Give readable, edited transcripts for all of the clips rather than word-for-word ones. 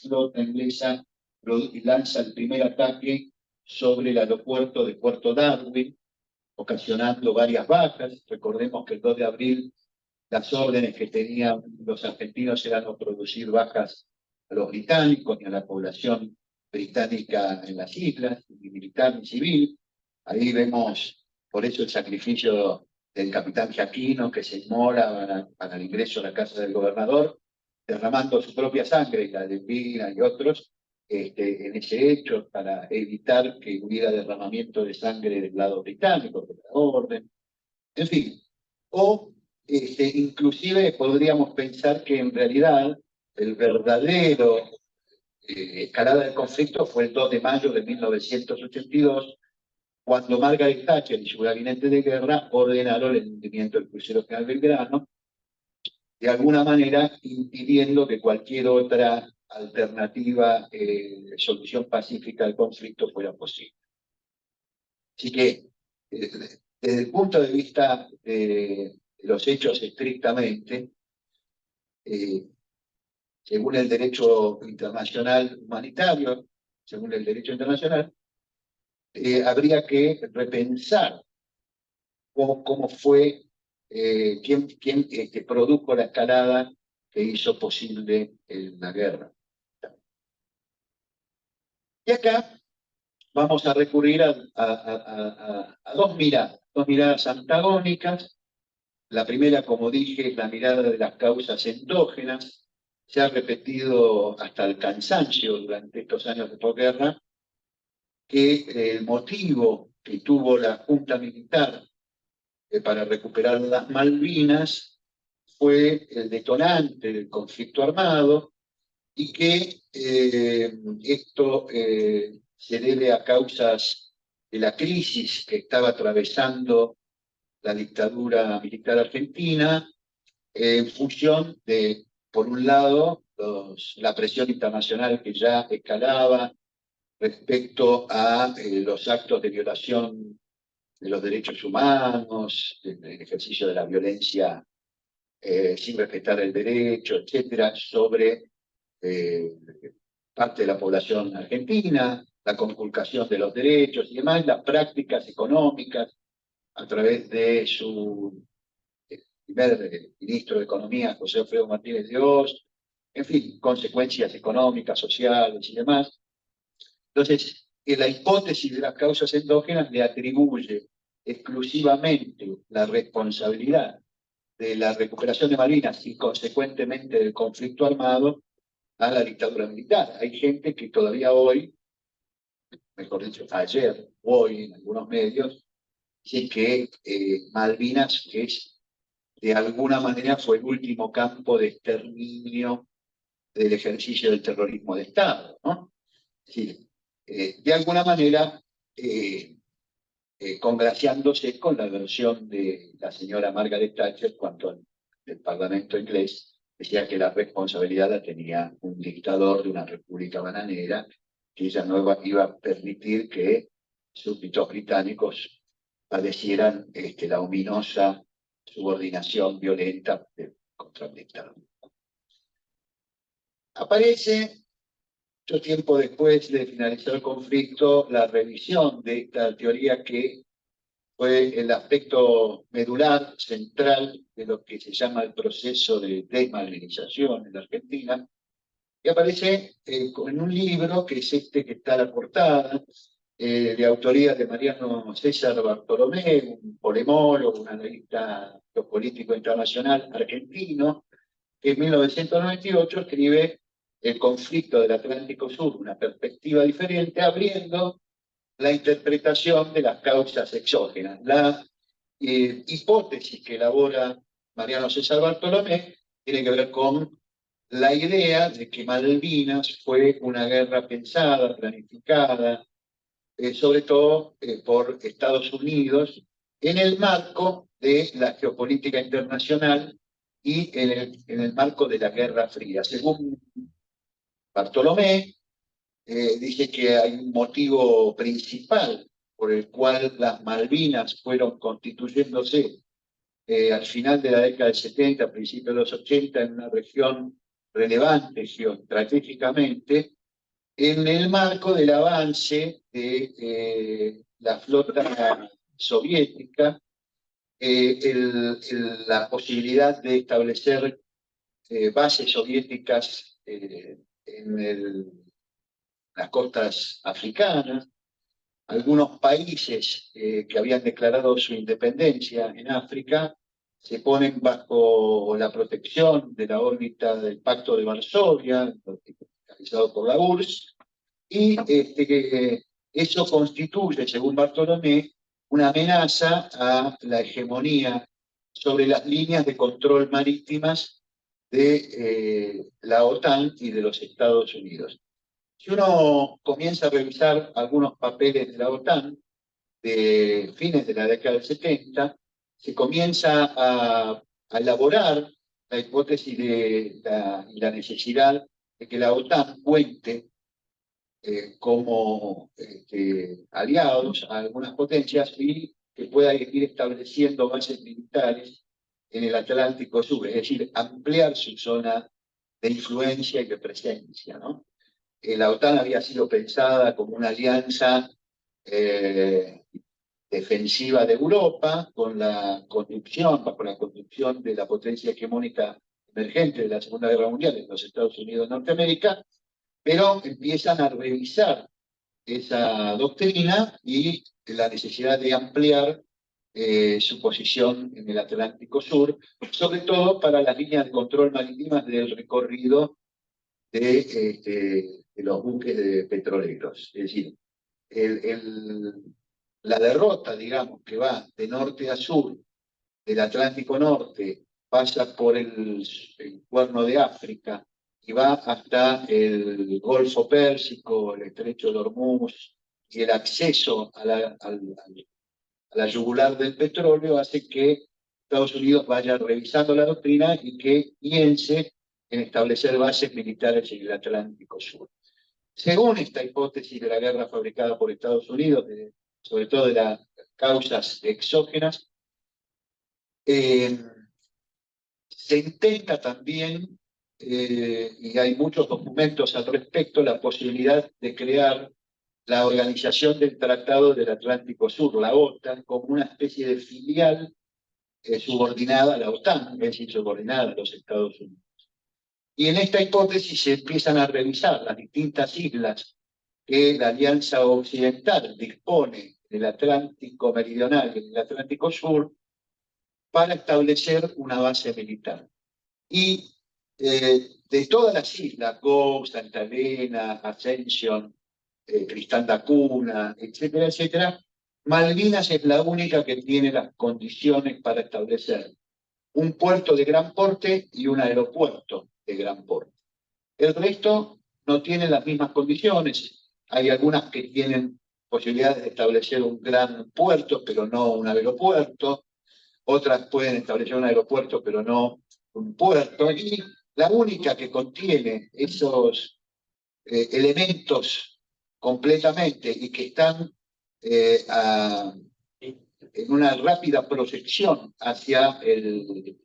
flota inglesa lanza el primer ataque sobre el aeropuerto de Puerto Darwin, ocasionando varias bajas. Recordemos que el 2 de abril las órdenes que tenían los argentinos eran no producir bajas a los británicos ni a la población británica en las islas, ni militar ni civil. Ahí vemos, por eso, el sacrificio del capitán Giaquino, que se inmola para el ingreso a la casa del gobernador, derramando su propia sangre, y la de Pina y otros, en ese hecho, para evitar que hubiera derramamiento de sangre del lado británico, de la orden. En fin, o inclusive podríamos pensar que en realidad el verdadero escalada del conflicto fue el 2 de mayo de 1982, cuando Margaret Thatcher y su gabinete de guerra ordenaron el hundimiento del crucero General Belgrano, de alguna manera impidiendo que cualquier otra alternativa solución pacífica al conflicto fuera posible. Así que, desde el punto de vista de los hechos estrictamente, según el derecho internacional humanitario, según el derecho internacional, habría que repensar cómo fue, quién produjo la escalada que hizo posible la guerra. Y acá vamos a recurrir a dos miradas antagónicas. La primera, como dije, es la mirada de las causas endógenas. Se ha repetido hasta el cansancio durante estos años de posguerra que el motivo que tuvo la Junta Militar para recuperar las Malvinas fue el detonante del conflicto armado, y que esto se debe a causas de la crisis que estaba atravesando la dictadura militar argentina, en función de, por un lado, la presión internacional que ya escalaba respecto a los actos de violación de los derechos humanos, el ejercicio de la violencia sin respetar el derecho, etcétera, sobre parte de la población argentina, la conculcación de los derechos y demás, las prácticas económicas a través de su primer ministro de Economía, José Alfredo Martínez de Oz, en fin, consecuencias económicas, sociales y demás. Entonces, la hipótesis de las causas endógenas le atribuye exclusivamente la responsabilidad de la recuperación de Malvinas y consecuentemente del conflicto armado a la dictadura militar. Hay gente que todavía hoy, mejor dicho, ayer, hoy en algunos medios, dice que Malvinas de alguna manera fue el último campo de exterminio del ejercicio del terrorismo de Estado, ¿no? Es decir, de alguna manera congraciándose con la versión de la señora Margaret Thatcher cuando el Parlamento inglés decía que la responsabilidad la tenía un dictador de una república bananera, que ella no iba a permitir que súbditos británicos padecieran la ominosa subordinación violenta contra el dictador. Aparece, mucho tiempo después de finalizar el conflicto, la revisión de esta teoría que fue el aspecto medular, central, de lo que se llama el proceso de desmalvinización en la Argentina, y aparece en un libro que es que está a la portada, de autoría de Mariano César Bartolomé, un polemólogo, un analista geopolítico internacional argentino, que en 1998 escribe El conflicto del Atlántico Sur, una perspectiva diferente, abriendo la interpretación de las causas exógenas. La hipótesis que elabora Mariano César Bartolomé tiene que ver con la idea de que Malvinas fue una guerra pensada, planificada, sobre todo por Estados Unidos, en el marco de la geopolítica internacional y en el marco de la Guerra Fría. Según Bartolomé, dice que hay un motivo principal por el cual las Malvinas fueron constituyéndose al final de la década del 70, a principios de los 80, en una región relevante geoestratégicamente en el marco del avance de la flota soviética, la posibilidad de establecer bases soviéticas las costas africanas, algunos países que habían declarado su independencia en África se ponen bajo la protección de la órbita del Pacto de Varsovia, realizado por la URSS, y eso constituye, según Bartolomé, una amenaza a la hegemonía sobre las líneas de control marítimas de la OTAN y de los Estados Unidos. Si uno comienza a revisar algunos papeles de la OTAN de fines de la década del 70, se comienza a elaborar la hipótesis de la necesidad de que la OTAN cuente como aliados a algunas potencias y que pueda ir estableciendo bases militares en el Atlántico Sur, es decir, ampliar su zona de influencia y de presencia, ¿no? La OTAN había sido pensada como una alianza defensiva de Europa, con la conducción, bajo la conducción de la potencia hegemónica emergente de la Segunda Guerra Mundial en los Estados Unidos de Norteamérica, pero empiezan a revisar esa doctrina y la necesidad de ampliar su posición en el Atlántico Sur, sobre todo para las líneas de control marítimas del recorrido de los buques petroleros. Es decir, la derrota, digamos, que va de norte a sur del Atlántico Norte, pasa por el Cuerno de África y va hasta el Golfo Pérsico, el Estrecho de Hormuz, y el acceso a la yugular del petróleo hace que Estados Unidos vaya revisando la doctrina y que piense en establecer bases militares en el Atlántico Sur. Según esta hipótesis de la guerra fabricada por Estados Unidos, sobre todo de las causas exógenas, se intenta también, y hay muchos documentos al respecto, la posibilidad de crear la Organización del Tratado del Atlántico Sur, la OTAN, como una especie de filial subordinada a la OTAN, es decir, subordinada a los Estados Unidos. Y en esta hipótesis se empiezan a revisar las distintas islas que la Alianza Occidental dispone en el Atlántico Meridional y en el Atlántico Sur para establecer una base militar. Y de todas las islas, Gough, Santa Elena, Ascension, Tristán da Cunha, etcétera, etcétera, Malvinas es la única que tiene las condiciones para establecer un puerto de gran porte y un aeropuerto de gran porte. El resto no tiene las mismas condiciones. Hay algunas que tienen posibilidades de establecer un gran puerto, pero no un aeropuerto. Otras pueden establecer un aeropuerto, pero no un puerto. Y la única que contiene esos elementos completamente y que están en una rápida proyección hacia el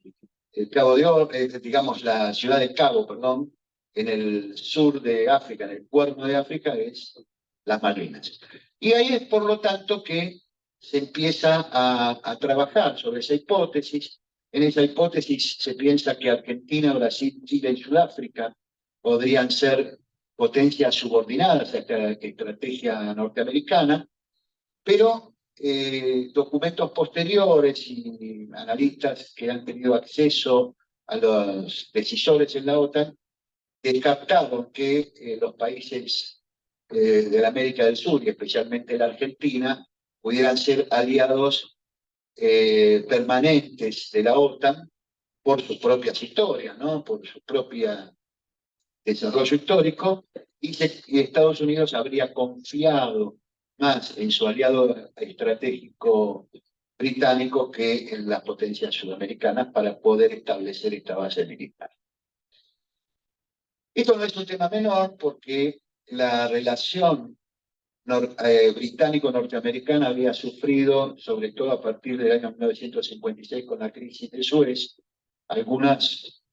Cabo de Oro, digamos la ciudad de Cabo, perdón, en el sur de África, en el Cuerno de África, es las Malvinas. Y ahí es por lo tanto que se empieza a trabajar sobre esa hipótesis. En esa hipótesis se piensa que Argentina, Brasil, Chile y Sudáfrica podrían ser potencias subordinadas a esta estrategia norteamericana, pero documentos posteriores y analistas que han tenido acceso a los decisores en la OTAN descartaron que los países de la América del Sur, y especialmente la Argentina, pudieran ser aliados permanentes de la OTAN por sus propias historias, ¿no? Por su propio desarrollo histórico, y Estados Unidos habría confiado más en su aliado estratégico británico que en las potencias sudamericanas para poder establecer esta base militar. Esto no es un tema menor porque la relación británico-norteamericana había sufrido, sobre todo a partir del año 1956 con la crisis de Suez, algunas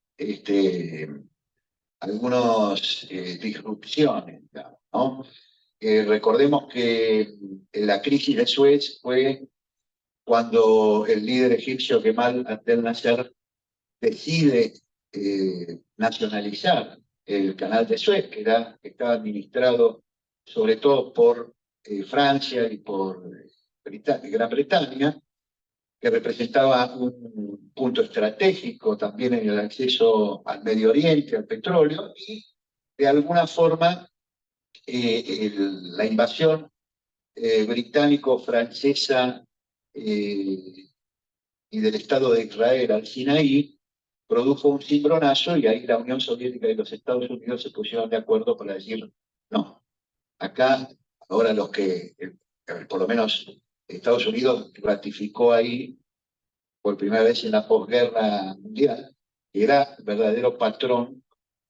algunas disrupciones, digamos, ¿no? Recordemos que la crisis de Suez fue cuando el líder egipcio Kemal Abdel Nasser decide nacionalizar el canal de Suez, que estaba administrado sobre todo por Francia y por Gran Bretaña, que representaba un punto estratégico también en el acceso al Medio Oriente, al petróleo, y de alguna forma la invasión británico-francesa y del Estado de Israel al Sinaí produjo un cimbronazo y ahí la Unión Soviética y los Estados Unidos se pusieron de acuerdo para decir, no, acá ahora por lo menos Estados Unidos ratificó ahí por primera vez en la posguerra mundial, que era el verdadero patrón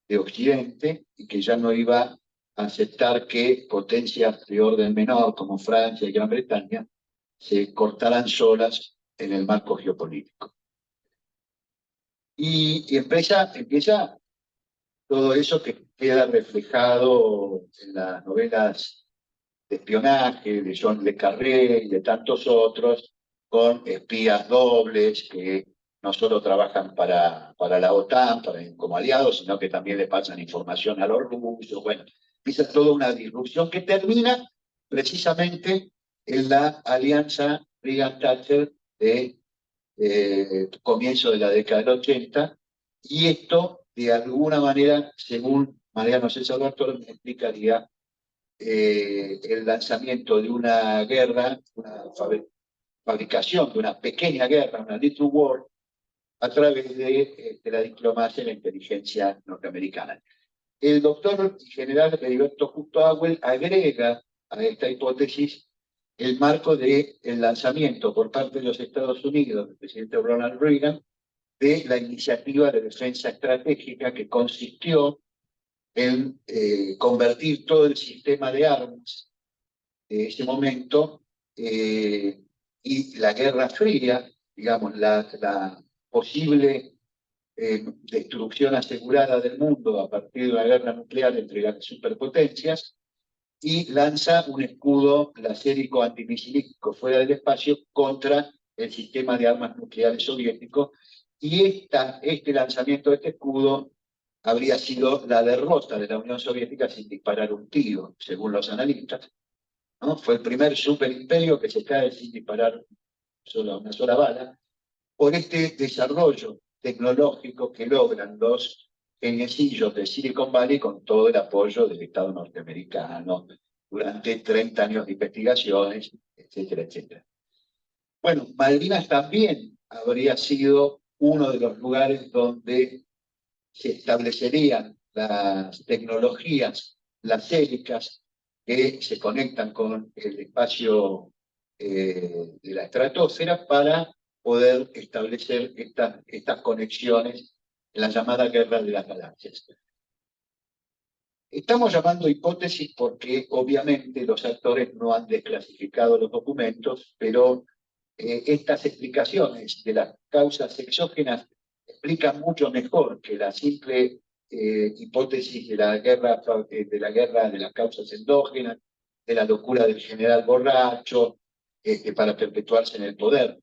de Occidente y que ya no iba a aceptar que potencias de orden menor como Francia y Gran Bretaña se cortaran solas en el marco geopolítico. Y empieza todo eso que queda reflejado en las novelas de espionaje de John le Carré y de tantos otros, con espías dobles que no solo trabajan para la OTAN como aliados, sino que también le pasan información a los rusos. Bueno, empieza toda una disrupción que termina precisamente en la alianza Reagan-Thatcher de comienzo de la década del 80, y esto, de alguna manera, según Mariano César Bartolo, me explicaría el lanzamiento de una guerra, una fabricación de una pequeña guerra, una little war, a través de la diplomacia y la inteligencia norteamericana. El doctor general Heriberto Justo Auel agrega a esta hipótesis el marco del lanzamiento por parte de los Estados Unidos, del presidente Ronald Reagan, de la iniciativa de defensa estratégica que consistió en convertir todo el sistema de armas de ese momento y la Guerra Fría, digamos, la posible destrucción asegurada del mundo a partir de una guerra nuclear entre las superpotencias, y lanza un escudo lacérico antimisilístico fuera del espacio contra el sistema de armas nucleares soviético, y este lanzamiento de este escudo habría sido la derrota de la Unión Soviética sin disparar un tiro, según los analistas, ¿no? Fue el primer superimperio que se cae sin disparar una sola bala, por este desarrollo tecnológico que logran los geniecillos de Silicon Valley con todo el apoyo del Estado norteamericano durante 30 años de investigaciones, etcétera, etcétera. Bueno, Malvinas también habría sido uno de los lugares donde se establecerían las tecnologías lacéricas que se conectan con el espacio de la estratosfera para poder establecer estas conexiones en la llamada Guerra de las Galaxias. Estamos llamando hipótesis porque obviamente los actores no han desclasificado los documentos, pero estas explicaciones de las causas exógenas explican mucho mejor que la simple hipótesis de la guerra de las causas endógenas, de la locura del general borracho para perpetuarse en el poder.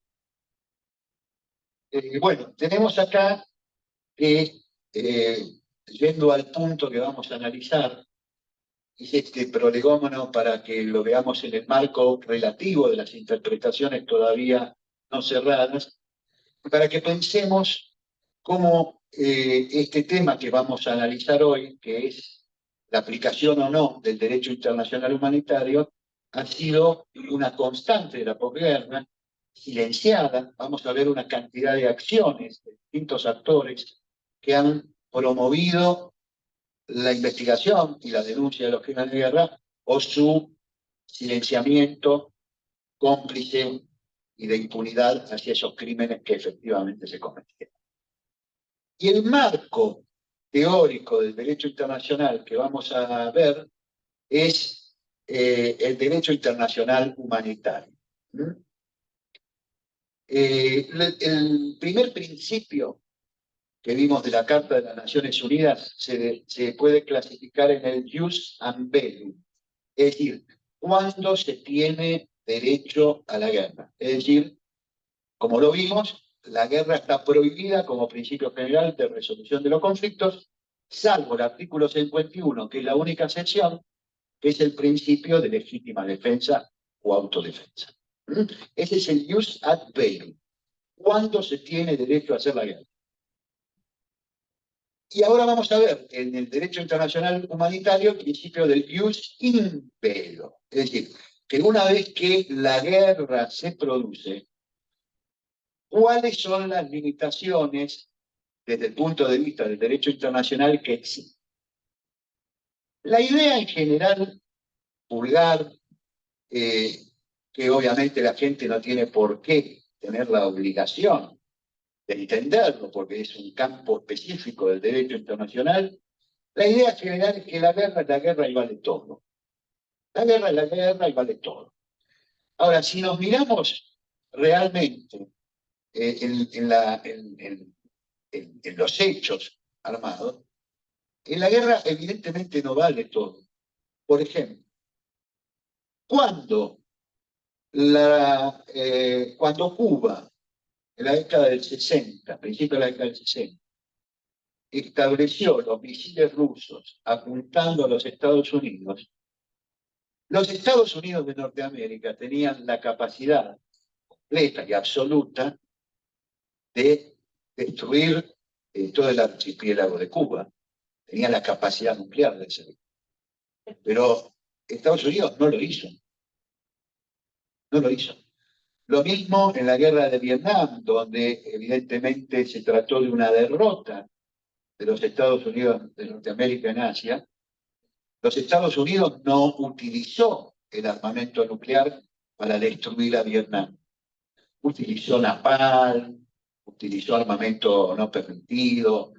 Bueno, tenemos acá que, yendo al punto que vamos a analizar, hice este prolegómeno para que lo veamos en el marco relativo de las interpretaciones todavía no cerradas, para que pensemos cómo este tema que vamos a analizar hoy, que es la aplicación o no del derecho internacional humanitario, ha sido una constante de la posguerra, silenciada. Vamos a ver una cantidad de acciones de distintos actores que han promovido la investigación y la denuncia de los crímenes de guerra o su silenciamiento cómplice y de impunidad hacia esos crímenes que efectivamente se cometieron. Y el marco teórico del derecho internacional que vamos a ver es el derecho internacional humanitario. El primer principio que vimos de la Carta de las Naciones Unidas se puede clasificar en el jus and bellum, es decir, cuándo se tiene derecho a la guerra. Es decir, como lo vimos, la guerra está prohibida como principio general de resolución de los conflictos, salvo el artículo 51, que es la única excepción, que es el principio de legítima defensa o autodefensa. Ese es el jus ad bellum. ¿Cuándo se tiene derecho a hacer la guerra? Y ahora vamos a ver en el derecho internacional humanitario el principio del jus in bello. Es decir, que una vez que la guerra se produce, ¿cuáles son las limitaciones desde el punto de vista del derecho internacional que existen? La idea en general, vulgar, que obviamente la gente no tiene por qué tener la obligación de entenderlo, porque es un campo específico del derecho internacional, la idea general es que la guerra y vale todo. La guerra es la guerra y vale todo. Ahora, si nos miramos realmente en los hechos armados, en la guerra evidentemente no vale todo. Por ejemplo, cuando Cuba, en la década del 60, principio de la década del 60, estableció los misiles rusos apuntando a los Estados Unidos de Norteamérica tenían la capacidad completa y absoluta de destruir todo el archipiélago de Cuba. Tenía la capacidad nuclear de hacerlo. Pero Estados Unidos no lo hizo. No lo hizo. Lo mismo en la guerra de Vietnam, donde evidentemente se trató de una derrota de los Estados Unidos de Norteamérica en Asia. Los Estados Unidos no utilizó el armamento nuclear para destruir a Vietnam. Utilizó napalm, utilizó armamento no permitido,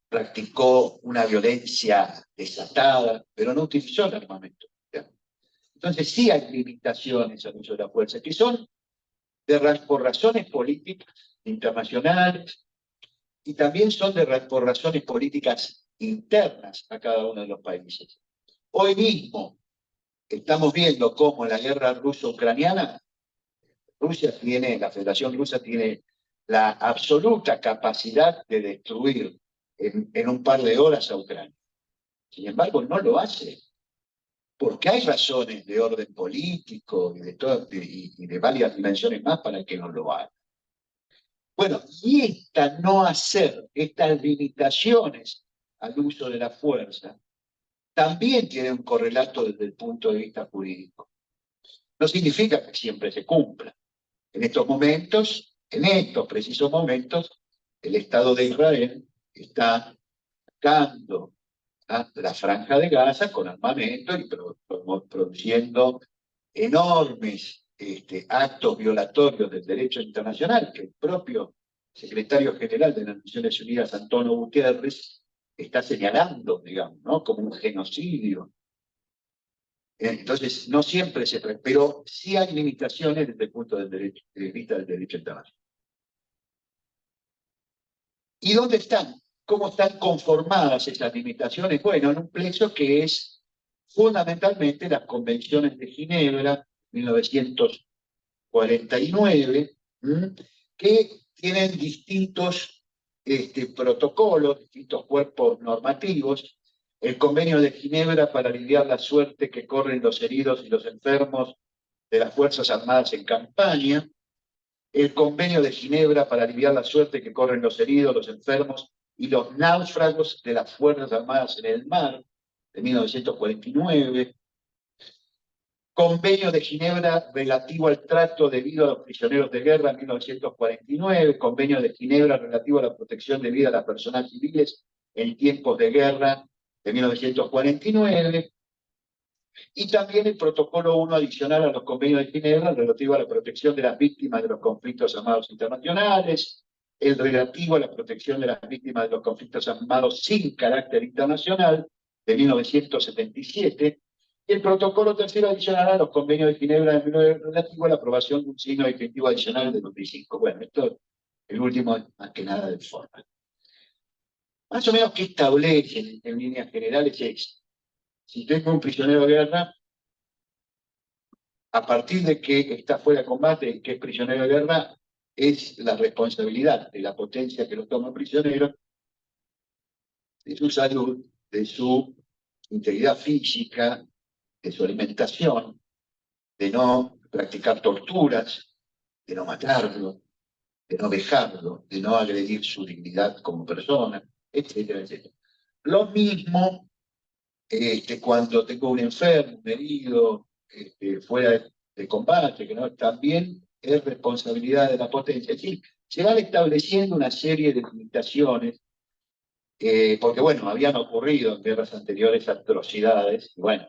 practicó una violencia desatada, pero no utilizó el armamento nuclear. Entonces sí hay limitaciones al uso de la fuerza, que son por razones políticas internacionales y también son por razones políticas internas a cada uno de los países. Hoy mismo estamos viendo cómo en la guerra ruso-ucraniana, la Federación Rusa tiene la absoluta capacidad de destruir en un par de horas a Ucrania. Sin embargo, no lo hace, porque hay razones de orden político y de varias dimensiones más para que no lo haga. Bueno, y estas limitaciones al uso de la fuerza, también tienen un correlato desde el punto de vista jurídico. No significa que siempre se cumpla. En estos precisos momentos, el Estado de Israel está atacando a la Franja de Gaza con armamento y produciendo enormes actos violatorios del derecho internacional, que el propio secretario general de las Naciones Unidas, Antonio Guterres, está señalando, digamos, ¿no? Como un genocidio. Entonces, no siempre pero sí hay limitaciones desde el punto de vista del derecho internacional. ¿Y dónde están? ¿Cómo están conformadas esas limitaciones? Bueno, en un plexo que es fundamentalmente las convenciones de Ginebra, 1949, que tienen distintos protocolos, distintos cuerpos normativos. El convenio de Ginebra para aliviar la suerte que corren los heridos y los enfermos de las Fuerzas Armadas en campaña. El convenio de Ginebra para aliviar la suerte que corren los heridos, los enfermos y los náufragos de las Fuerzas Armadas en el mar, de 1949. Convenio de Ginebra relativo al trato debido a los prisioneros de guerra, 1949. Convenio de Ginebra relativo a la protección debida a las personas civiles en tiempos de guerra, de 1949. Y también el protocolo 1 adicional a los convenios de Ginebra relativo a la protección de las víctimas de los conflictos armados internacionales, el relativo a la protección de las víctimas de los conflictos armados sin carácter internacional, de 1977, y el protocolo tercero adicional a los convenios de Ginebra relativo a la aprobación de un signo distintivo adicional de 2005. Bueno, esto es el último, más que nada, del forma. Más o menos, ¿qué establecen en líneas generales? Es, si tengo un prisionero de guerra, a partir de que está fuera de combate y que es prisionero de guerra, es la responsabilidad de la potencia que lo toma prisionero, de su salud, de su integridad física, de su alimentación, de no practicar torturas, de no matarlo, de no dejarlo, de no agredir su dignidad como persona, etcétera, etcétera. Lo mismo cuando tengo un enfermo, un herido, fuera de combate, que no, también es responsabilidad de la potencia. Es decir, se van estableciendo una serie de limitaciones, porque bueno, habían ocurrido en guerras anteriores atrocidades, y bueno,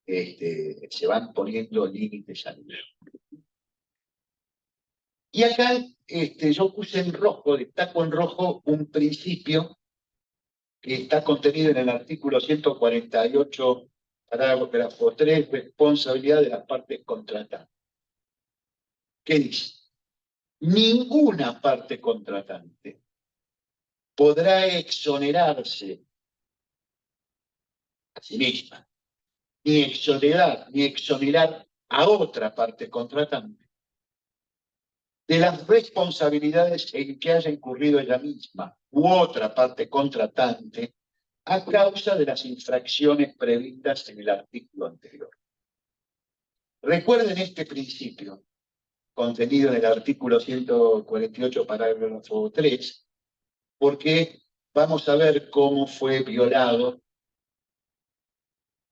se van poniendo límites a eso. Y acá yo puse en rojo, destaco en rojo un principio que está contenido en el artículo 148, parágrafo 3, responsabilidad de las partes contratantes. ¿Qué dice? Ninguna parte contratante podrá exonerarse a sí misma, ni exonerar a otra parte contratante de las responsabilidades en que haya incurrido ella misma u otra parte contratante a causa de las infracciones previstas en el artículo anterior. Recuerden este principio contenido en el artículo 148, parágrafo 3, porque vamos a ver cómo fue violado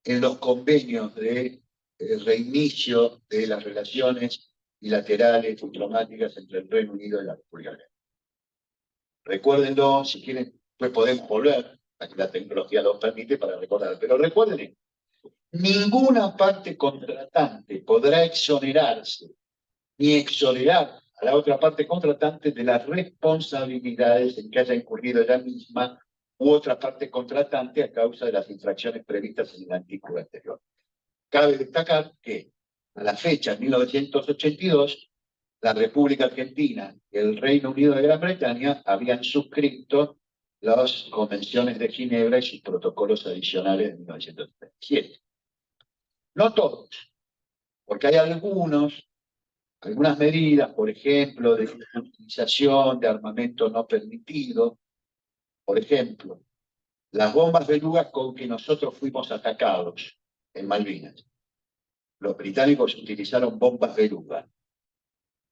en los convenios de reinicio de las relaciones bilaterales diplomáticas entre el Reino Unido y la República Argentina. Recuérdenlo, si quieren, pues podemos volver a que la tecnología lo permite para recordar, pero recuerden, ninguna parte contratante podrá exonerarse ni exonerar a la otra parte contratante de las responsabilidades en que haya incurrido ella misma u otra parte contratante a causa de las infracciones previstas en el artículo anterior. Cabe destacar que a la fecha, en 1982, la República Argentina y el Reino Unido de Gran Bretaña habían suscrito las convenciones de Ginebra y sus protocolos adicionales de 1937. No todos, porque hay algunas medidas, por ejemplo, de utilización de armamento no permitido, por ejemplo, las bombas belugas con que nosotros fuimos atacados en Malvinas. Los británicos utilizaron bombas belugas,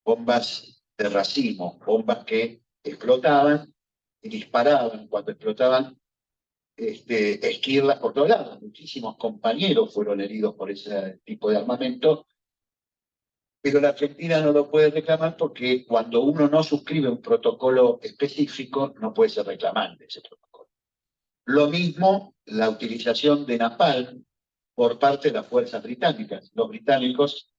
bombas de racimo, bombas que explotaban y disparaban cuando explotaban esquirlas por todos lados. Muchísimos compañeros fueron heridos por ese tipo de armamento, pero la Argentina no lo puede reclamar porque cuando uno no suscribe un protocolo específico, no puede ser reclamante ese protocolo. Lo mismo la utilización de napalm por parte de las fuerzas británicas. Los británicos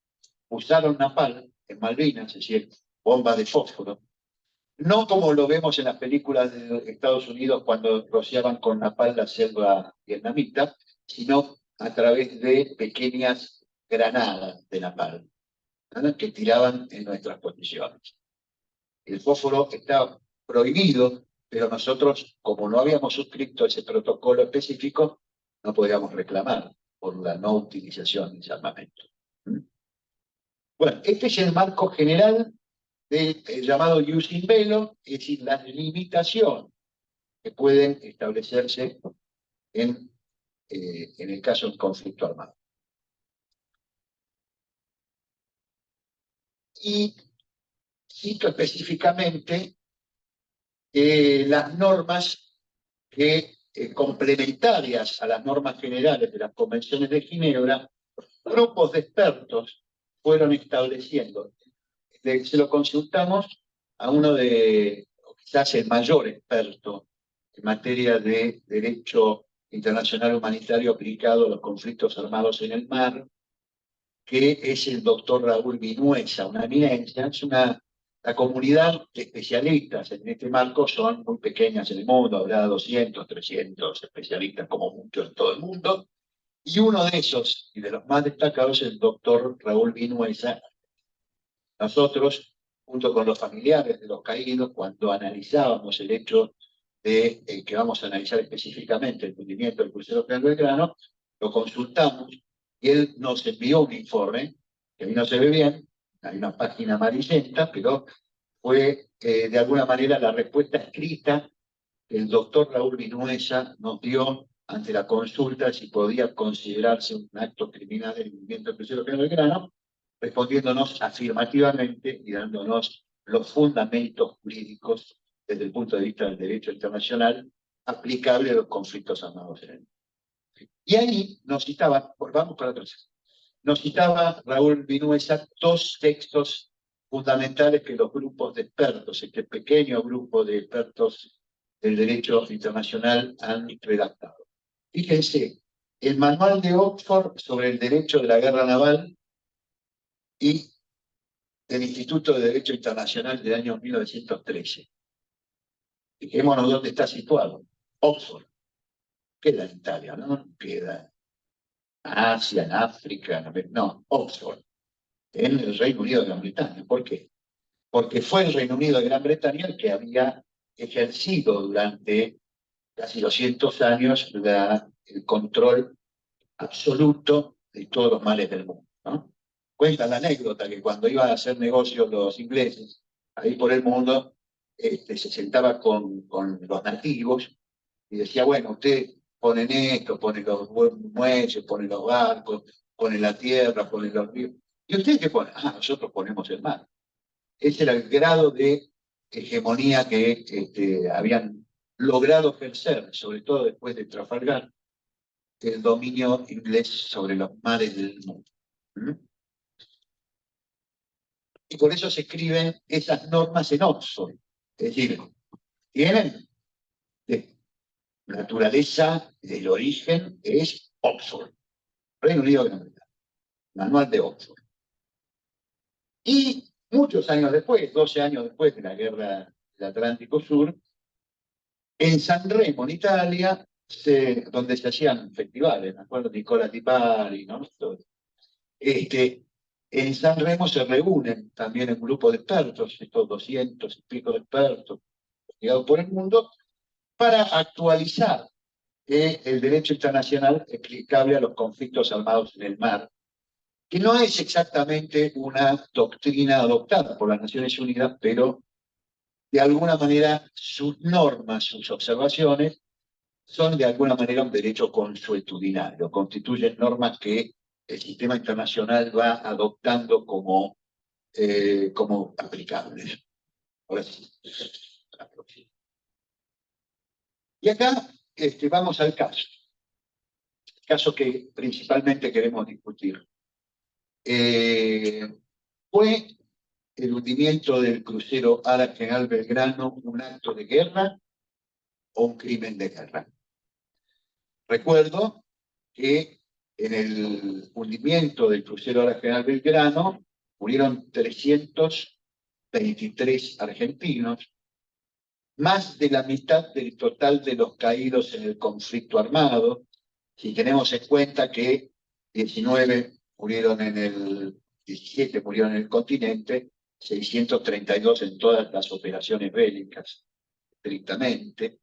usaron napalm en Malvinas, es decir, bombas de fósforo, no como lo vemos en las películas de Estados Unidos cuando rociaban con napalm la selva vietnamita, sino a través de pequeñas granadas de napalm que tiraban en nuestras posiciones. El fósforo está prohibido, pero nosotros, como no habíamos suscrito ese protocolo específico, no podíamos reclamar por la no utilización de ese armamento. Bueno, este es el marco general del llamado jus in bello, es decir, las limitaciones que pueden establecerse en el caso de un conflicto armado. Y cito específicamente las normas que, complementarias a las normas generales de las convenciones de Ginebra, grupos de expertos fueron estableciendo. Se lo consultamos a uno de, quizás el mayor experto en materia de derecho internacional humanitario aplicado a los conflictos armados en el mar, que es el doctor Raúl Vinuesa, una eminencia. La comunidad de especialistas en este marco son muy pequeñas en el mundo, habrá 200, 300 especialistas como mucho en todo el mundo, y uno de esos, y de los más destacados, es el doctor Raúl Vinuesa. Nosotros, junto con los familiares de los caídos, cuando analizábamos el hecho que vamos a analizar específicamente, el hundimiento del crucero General Belgrano, lo consultamos y él nos envió un informe, que a mí no se ve bien, hay una página amarillenta, pero fue de alguna manera la respuesta escrita que el doctor Raúl Vinuesa nos dio ante la consulta si podía considerarse un acto criminal el hundimiento del crucero General Belgrano, respondiéndonos afirmativamente y dándonos los fundamentos jurídicos desde el punto de vista del derecho internacional aplicable a los conflictos armados en el mundo. Y ahí nos citaba, vamos para atrás, nos citaba Raúl Vinuesa dos textos fundamentales que los grupos de expertos, este pequeño grupo de expertos del derecho internacional han redactado. Fíjense, el manual de Oxford sobre el derecho de la guerra naval y del Instituto de Derecho Internacional del año 1913. Fijémonos dónde está situado. Oxford. Queda en Italia, ¿no? Queda en Asia, en África, no, Oxford, en el Reino Unido de Gran Bretaña. ¿Por qué? Porque fue el Reino Unido de Gran Bretaña el que había ejercido durante casi 200 años el control absoluto de todos los males del mundo, ¿no? Cuenta la anécdota que cuando iban a hacer negocios los ingleses, ahí por el mundo, se sentaba con los nativos y decía, bueno, ustedes ponen esto, ponen los muelles, ponen los barcos, ponen la tierra, ponen los ríos. ¿Y ustedes qué ponen? Ah, nosotros ponemos el mar. Ese era el grado de hegemonía que habían logrado ejercer, sobre todo después de Trafalgar, el dominio inglés sobre los mares del mundo. Y por eso se escriben esas normas en Oxford. Es decir, tienen de naturaleza, del origen, es Oxford, Reino Unido de Gran Bretaña, manual de Oxford. Y muchos años después, 12 años después de la guerra del Atlántico Sur, en San Remo, en Italia, donde se hacían festivales, me acuerdo, Nicola Di Bari, ¿no? En San Remo se reúnen también un grupo de expertos, estos 200 y pico de expertos, ligados por el mundo, para actualizar el derecho internacional aplicable a los conflictos armados en el mar, que no es exactamente una doctrina adoptada por las Naciones Unidas, pero de alguna manera sus normas, sus observaciones, son de alguna manera un derecho consuetudinario, constituyen normas que el sistema internacional va adoptando como aplicables. Ahora sí. Y acá vamos al caso. El caso que principalmente queremos discutir. ¿Fue el hundimiento del crucero Ara General Belgrano un acto de guerra o un crimen de guerra? Recuerdo que en el hundimiento del crucero Ara General Belgrano murieron 323 argentinos, más de la mitad del total de los caídos en el conflicto armado, si tenemos en cuenta que 17 murieron en el continente, 632 en todas las operaciones bélicas, estrictamente,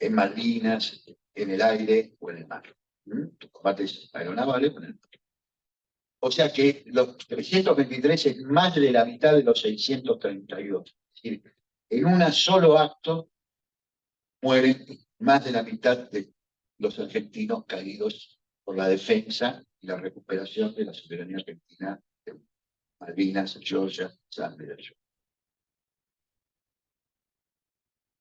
en Malvinas, en el aire o en el mar. Combates aeronavales o en el mar. O sea que los 323 es más de la mitad de los 632. Es decir, en un solo acto mueren más de la mitad de los argentinos caídos por la defensa y la recuperación de la soberanía argentina de Malvinas, Georgia, San Pedro.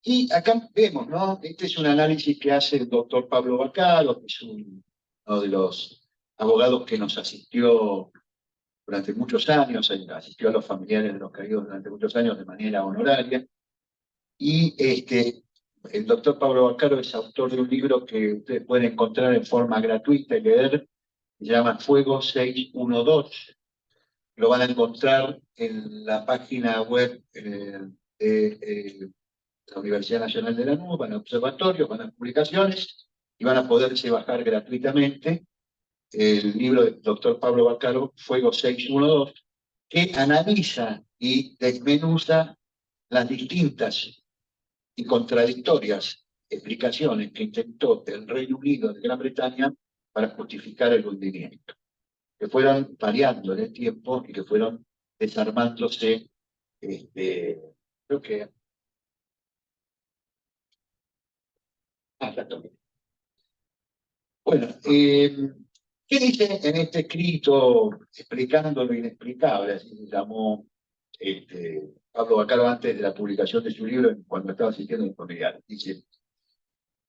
Y acá vemos, ¿no? Este es un análisis que hace el doctor Pablo Baccaro, que es uno de los abogados que nos asistió durante muchos años, asistió a los familiares de los caídos durante muchos años de manera honoraria. Y el doctor Pablo Baccaro es autor de un libro que ustedes pueden encontrar en forma gratuita y leer, se llama Fuego 612. Lo van a encontrar en la página web de la Universidad Nacional de Lanús, van a observatorios, van a publicaciones, y van a poderse bajar gratuitamente el libro del doctor Pablo Baccaro, Fuego 612, que analiza y desmenuza las distintas y contradictorias explicaciones que intentó el Reino Unido de Gran Bretaña para justificar el hundimiento, que fueron variando en el tiempo y que fueron desarmándose, creo que... Bueno, ¿qué dice en este escrito explicando lo inexplicable? Así se llamó Pablo Baccaro antes de la publicación de su libro, cuando estaba asistiendo a un familiar. Dice,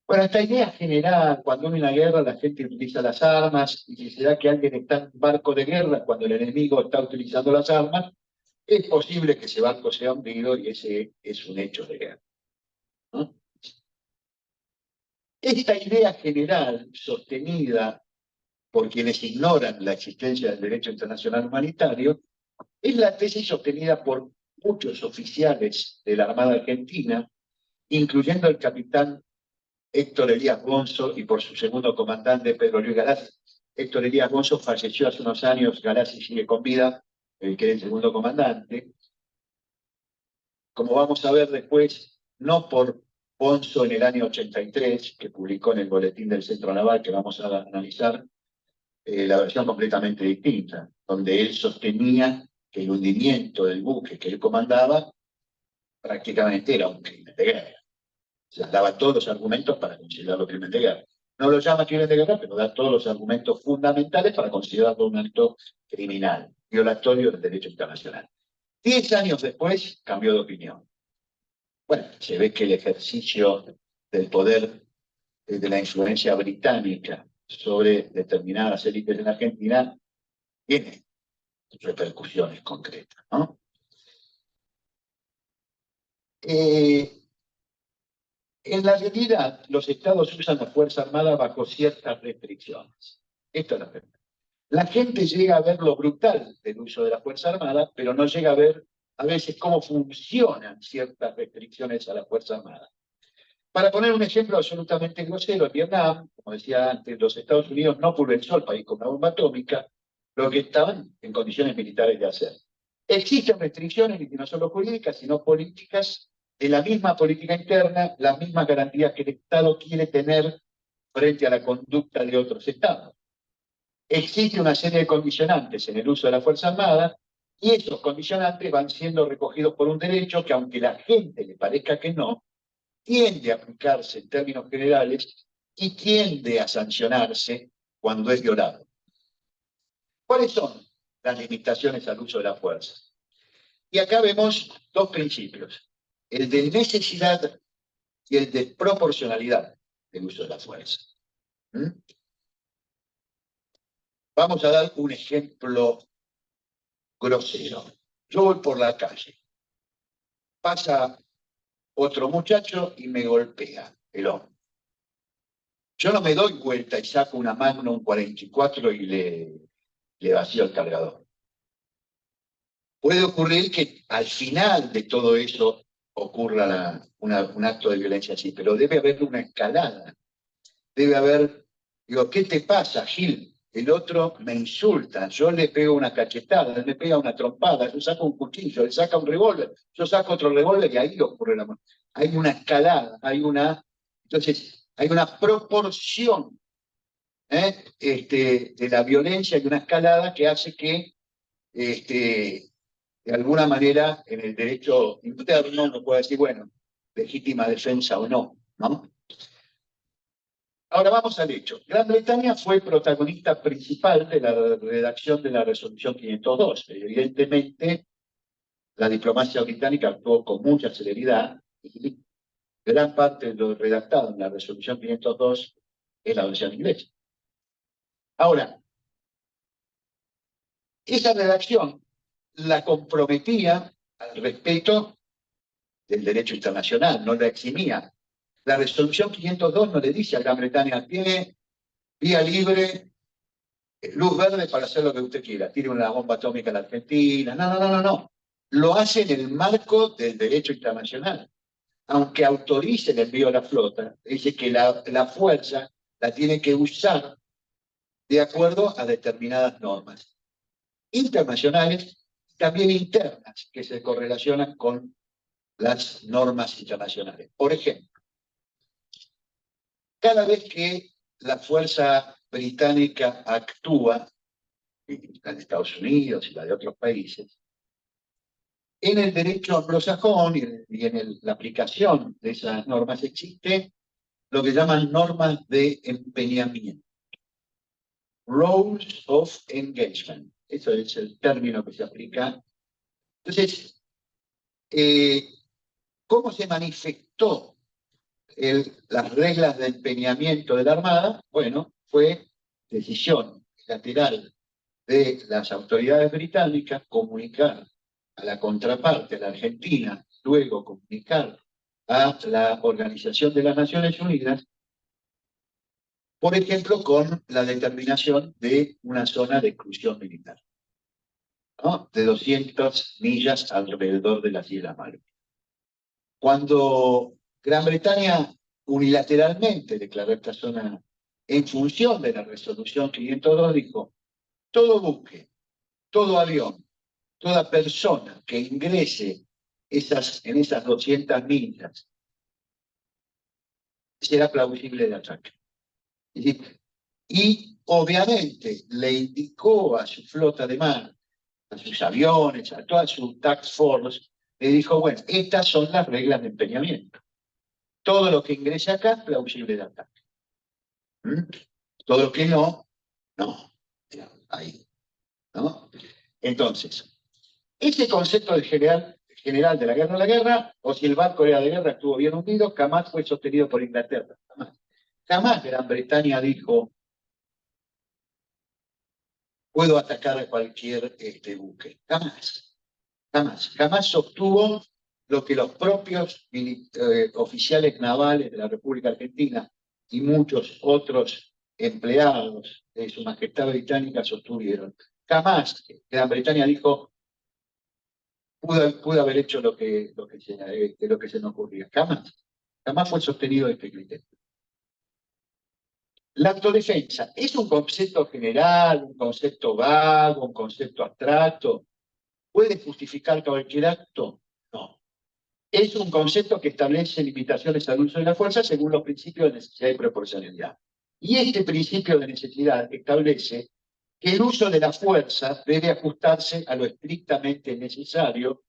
bueno, esta idea general, cuando hay una guerra la gente utiliza las armas, y si será que alguien está en un barco de guerra cuando el enemigo está utilizando las armas, es posible que ese barco sea hundido y ese es un hecho de guerra, ¿no? Esta idea general, sostenida por quienes ignoran la existencia del derecho internacional humanitario, es la tesis sostenida por muchos oficiales de la Armada Argentina, incluyendo el capitán Héctor Elías Bonzo y por su segundo comandante Pedro Luis Galassi. Héctor Elías Bonzo falleció hace unos años, Galassi sigue con vida, el que era el segundo comandante. Como vamos a ver después, no por Bonzo en el año 83, que publicó en el Boletín del Centro Naval, que vamos a analizar, la versión completamente distinta, donde él sostenía que el hundimiento del buque que él comandaba prácticamente era un crimen de guerra. O sea, daba todos los argumentos para considerarlo crimen de guerra. No lo llama crimen de guerra, pero da todos los argumentos fundamentales para considerarlo un acto criminal, violatorio del derecho internacional. 10 años después cambió de opinión. Bueno, se ve que el ejercicio del poder de la influencia británica sobre determinadas élites en Argentina tiene repercusiones concretas, ¿no? En la realidad, los estados usan la Fuerza Armada bajo ciertas restricciones. Esto es la verdad. La gente llega a ver lo brutal del uso de la Fuerza Armada, pero no llega a ver a veces cómo funcionan ciertas restricciones a la Fuerza Armada. Para poner un ejemplo absolutamente grosero, en Vietnam, como decía antes, los Estados Unidos no pulverizó al país con una bomba atómica, lo que estaban en condiciones militares de hacer. Existen restricciones, y no solo jurídicas, sino políticas, de la misma política interna, las mismas garantías que el Estado quiere tener frente a la conducta de otros Estados. Existe una serie de condicionantes en el uso de la Fuerza Armada, y esos condicionantes van siendo recogidos por un derecho que, aunque a la gente le parezca que no, tiende a aplicarse en términos generales y tiende a sancionarse cuando es violado. ¿Cuáles son las limitaciones al uso de la fuerza? Y acá vemos dos principios, el de necesidad y el de proporcionalidad del uso de la fuerza. Vamos a dar un ejemplo grosero. Yo voy por la calle, pasa otro muchacho y me golpea el hombro. Yo no me doy vuelta y saco una Magnum 44 y le vacío el cargador. Puede ocurrir que al final de todo eso ocurra un acto de violencia así, pero debe haber una escalada. Debe haber, digo, ¿qué te pasa, Gil? El otro me insulta, yo le pego una cachetada, él me pega una trompada, yo saco un cuchillo, él saca un revólver, yo saco otro revólver y ahí ocurre la muerte. Hay una escalada, entonces, hay una proporción de la violencia y una escalada que hace que de alguna manera en el derecho interno uno pueda decir, bueno, legítima defensa o no, ¿no? Ahora vamos al hecho. Gran Bretaña fue protagonista principal de la redacción de la resolución 502. Evidentemente, la diplomacia británica actuó con mucha celeridad y gran parte de lo redactado en la resolución 502 es la versión inglesa. Ahora, esa redacción la comprometía al respeto del derecho internacional, no la eximía. La resolución 502 no le dice a Gran Bretaña, tiene vía libre, luz verde para hacer lo que usted quiera, tire una bomba atómica en la Argentina, no. Lo hace en el marco del derecho internacional. Aunque autorice el envío de la flota, dice que la fuerza la tiene que usar de acuerdo a determinadas normas internacionales, también internas, que se correlacionan con las normas internacionales. Por ejemplo, cada vez que la fuerza británica actúa, la de Estados Unidos y la de otros países, en el derecho anglosajón y en la aplicación de esas normas existe lo que llaman normas de empeñamiento. Rules of Engagement. Eso es el término que se aplica. Entonces, ¿cómo se manifestó las reglas de empeñamiento de la Armada? Bueno, fue decisión lateral de las autoridades británicas comunicar a la contraparte, a la Argentina, luego comunicar a la Organización de las Naciones Unidas, por ejemplo, con la determinación de una zona de exclusión militar, ¿no? De 200 millas alrededor de las Islas Malvinas. Cuando Gran Bretaña unilateralmente declaró esta zona en función de la resolución 502, dijo, todo buque, todo avión, toda persona que ingrese en esas 200 millas será plausible de ataque. Y obviamente le indicó a su flota de mar, a sus aviones, a toda su task force, le dijo, bueno, estas son las reglas de empeñamiento. Todo lo que ingrese acá es plausible de ataque. Todo lo que no, no. Ahí. ¿No? Entonces, ese concepto general de la guerra a la guerra, o si el barco era de guerra estuvo bien hundido, jamás fue sostenido por Inglaterra. Jamás. Jamás Gran Bretaña dijo, puedo atacar a cualquier buque. Jamás. Jamás. Jamás sostuvo lo que los propios oficiales navales de la República Argentina y muchos otros empleados de Su Majestad Británica sostuvieron. Jamás Gran Bretaña dijo, pude haber hecho lo que se me ocurría. Jamás. Jamás fue sostenido este criterio. La autodefensa es un concepto general, un concepto vago, un concepto abstracto. ¿Puede justificar cualquier acto? No. Es un concepto que establece limitaciones al uso de la fuerza según los principios de necesidad y proporcionalidad. Y este principio de necesidad establece que el uso de la fuerza debe ajustarse a lo estrictamente necesario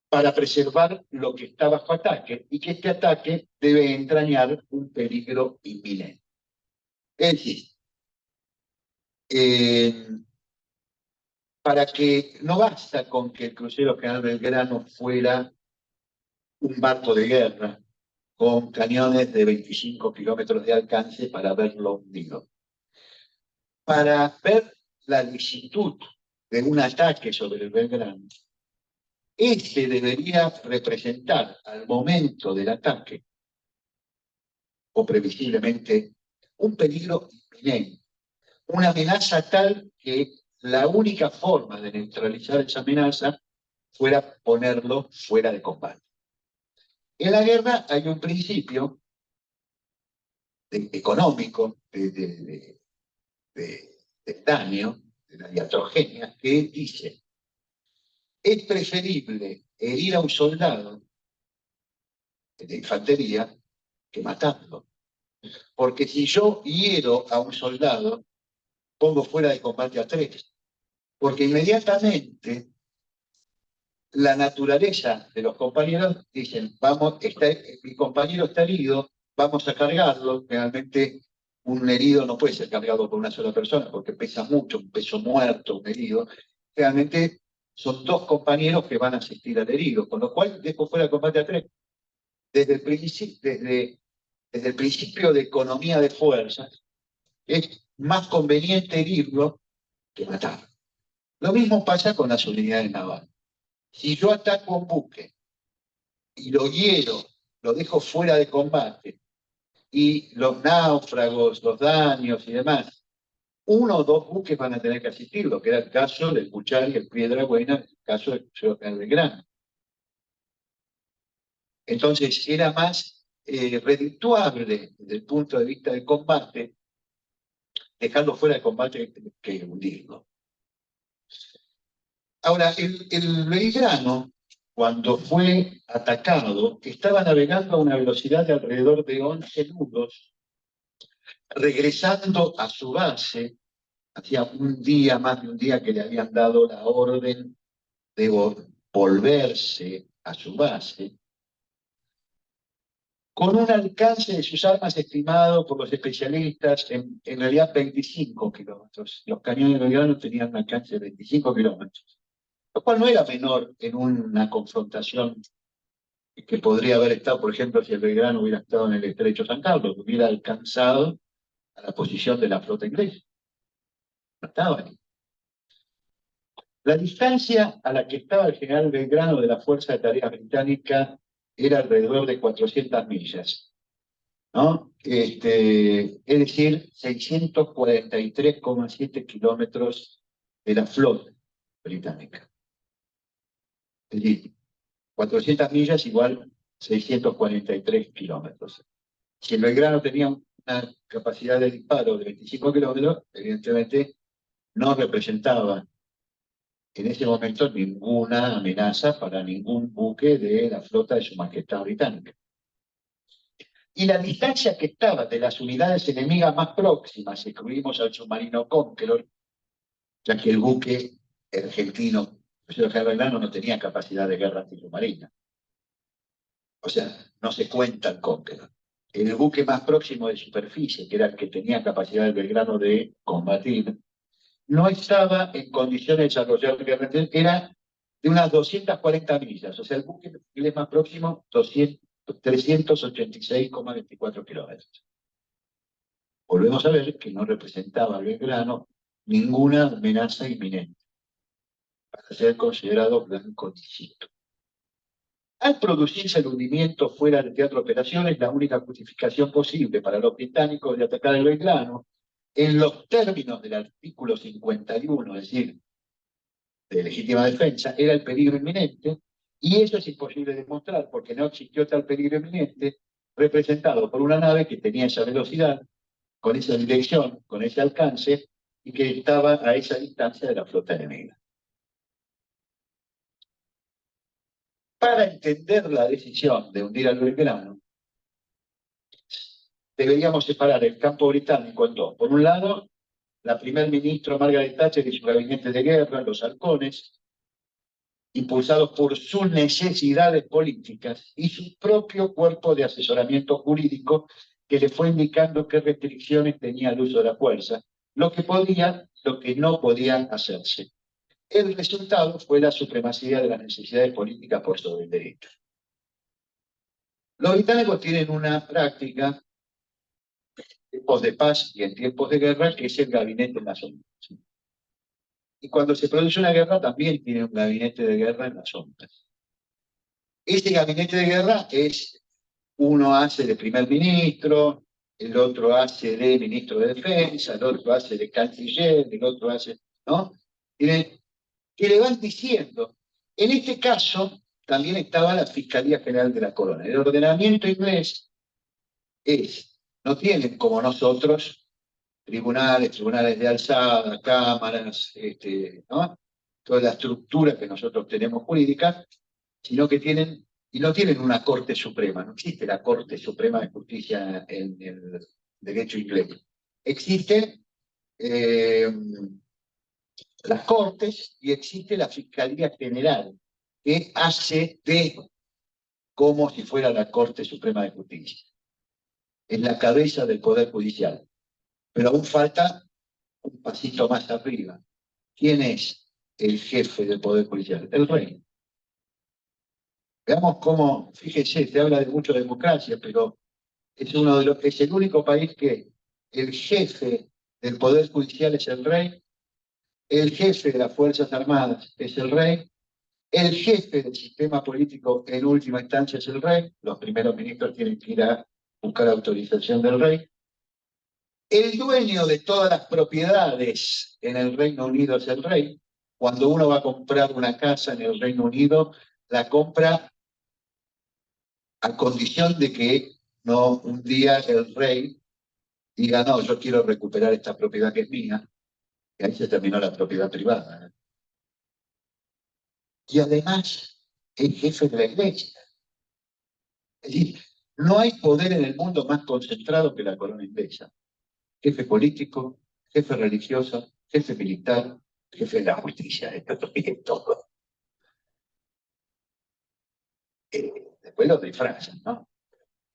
para preservar lo que está bajo ataque y que este ataque debe entrañar un peligro inminente. Es decir, para que no basta con que el crucero General Belgrano fuera un barco de guerra con cañones de 25 kilómetros de alcance para verlo hundido. Para ver la licitud de un ataque sobre el Belgrano, este debería representar al momento del ataque, o previsiblemente, un peligro inminente, una amenaza tal que la única forma de neutralizar esa amenaza fuera ponerlo fuera de combate. En la guerra hay un principio económico de daño, de la iatrogenia, que dice, es preferible herir a un soldado de infantería que matarlo. Porque si yo hiero a un soldado, pongo fuera de combate a 3. Porque inmediatamente la naturaleza de los compañeros dicen, vamos, mi compañero está herido, vamos a cargarlo. Realmente un herido no puede ser cargado por una sola persona porque pesa mucho, un peso muerto, un herido. Realmente son 2 compañeros que van a asistir al herido, con lo cual dejo fuera de combate a 3. Desde el principio de economía de fuerzas, es más conveniente herirlo que matarlo. Lo mismo pasa con las unidades navales. Si yo ataco a un buque y lo hiero, lo dejo fuera de combate, y los náufragos, los daños y demás, 1 o 2 buques van a tener que asistirlo, que era el caso del Cuchar y el Piedra Buena, el caso del Crucero General Belgrano. Entonces era más redituable desde el punto de vista del combate dejarlo fuera de combate que hundirlo. Ahora, el Belgrano cuando fue atacado, estaba navegando a una velocidad de alrededor de 11 nudos, regresando a su base. Hacía un día, más de un día, que le habían dado la orden de volverse a su base, con un alcance de sus armas estimado por los especialistas en realidad 25 kilómetros. Los cañones de Belgrano tenían un alcance de 25 kilómetros, lo cual no era menor en una confrontación que podría haber estado, por ejemplo, si el Belgrano hubiera estado en el estrecho San Carlos, hubiera alcanzado a la posición de la flota inglesa. No estaba ahí. La distancia a la que estaba el general Belgrano de la Fuerza de Tarea Británica era alrededor de 400 millas, ¿no? Es decir, 643,7 kilómetros de la flota británica. Es decir, 400 millas igual 643 kilómetros. Si el Belgrano tenía una capacidad de disparo de 25 kilómetros, evidentemente no representaba en ese momento ninguna amenaza para ningún buque de la flota de Su Majestad Británica. Y la distancia que estaba de las unidades enemigas más próximas, excluimos al submarino Conqueror, ya que el buque argentino, el general Belgrano, no tenía capacidad de guerra antisubmarina. O sea, no se cuenta el Conqueror. El buque más próximo de superficie, que era el que tenía capacidad del Belgrano de combatir, no estaba en condiciones de desarrollar guerra, era de unas 240 millas, o sea, el buque inglés más próximo, 386,24 kilómetros. Volvemos a ver que no representaba al Belgrano ninguna amenaza inminente para ser considerado blanco distinto. Al producirse el hundimiento fuera del teatro de operaciones, la única justificación posible para los británicos de atacar el Belgrano, en los términos del artículo 51, es decir, de legítima defensa, era el peligro inminente, y eso es imposible demostrar porque no existió tal peligro inminente representado por una nave que tenía esa velocidad, con esa dirección, con ese alcance, y que estaba a esa distancia de la flota enemiga. Para entender la decisión de hundir al Belgrano, deberíamos separar el campo británico en dos. Por un lado, la primer ministro Margaret Thatcher y su gabinete de guerra, los halcones, impulsados por sus necesidades políticas y su propio cuerpo de asesoramiento jurídico que le fue indicando qué restricciones tenía el uso de la fuerza, lo que podía, lo que no podía hacerse. El resultado fue la supremacía de las necesidades políticas por sobre el derecho. Los británicos tienen una práctica en tiempos de paz y en tiempos de guerra que es el gabinete en las sombras. Y cuando se produce una guerra también tiene un gabinete de guerra en las sombras. Este gabinete de guerra es, uno hace de primer ministro, el otro hace de ministro de defensa, el otro hace de canciller, el otro hace, ¿no? Que le van diciendo. En este caso también estaba la Fiscalía General de la Corona. El ordenamiento inglés no tienen como nosotros tribunales de alzada, cámaras, ¿no? Toda la estructura que nosotros tenemos jurídica, sino que tienen, y no tienen una Corte Suprema, no existe la Corte Suprema de Justicia en el derecho inglés. Existen las Cortes y existe la Fiscalía General, que hace de como si fuera la Corte Suprema de Justicia. Es la cabeza del Poder Judicial. Pero aún falta un pasito más arriba. ¿Quién es el jefe del Poder Judicial? El rey. Veamos cómo, fíjense, se habla de mucho de democracia, pero es el único país que el jefe del Poder Judicial es el rey, el jefe de las Fuerzas Armadas es el rey, el jefe del sistema político en última instancia es el rey, los primeros ministros tienen que ir a buscar autorización del rey. El dueño de todas las propiedades en el Reino Unido es el rey. Cuando uno va a comprar una casa en el Reino Unido, la compra a condición de que no un día el rey diga, no, yo quiero recuperar esta propiedad que es mía, y ahí se terminó la propiedad privada. Y además, es jefe de la iglesia. Es decir, no hay poder en el mundo más concentrado que la corona inglesa. Jefe político, jefe religioso, jefe militar, jefe de la justicia, esto es todo. Después lo disfrazan, ¿no?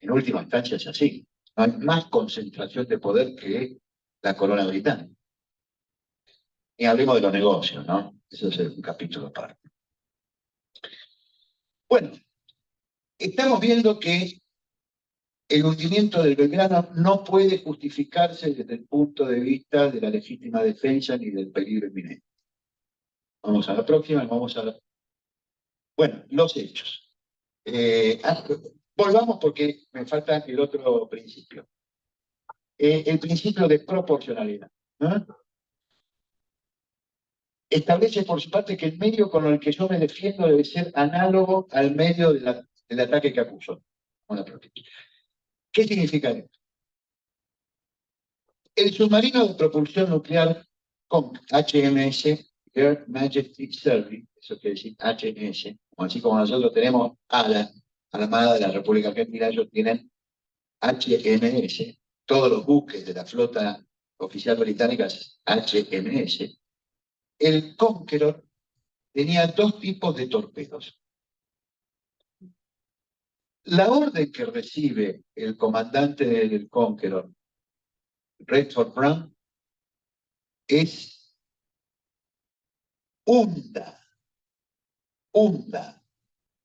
En última instancia es así. No hay más concentración de poder que la corona británica. Y hablemos de los negocios, ¿no? Eso es un capítulo aparte. Bueno, estamos viendo que el hundimiento del Belgrano no puede justificarse desde el punto de vista de la legítima defensa ni del peligro inminente. Vamos a la próxima y vamos a... Bueno, los hechos. Volvamos porque me falta el otro principio. El principio de proporcionalidad, ¿no? Establece por su parte que el medio con el que yo me defiendo debe ser análogo al medio del ataque que acuso. ¿Qué significa esto? El submarino de propulsión nuclear con HMS, Her Majesty Service, eso quiere decir HMS, así como nosotros tenemos a la Armada de la República Argentina, ellos tienen HMS, todos los buques de la flota oficial británica es HMS. El Conqueror tenía dos tipos de torpedos. La orden que recibe el comandante del Conqueror, Redford Brown, es hunda,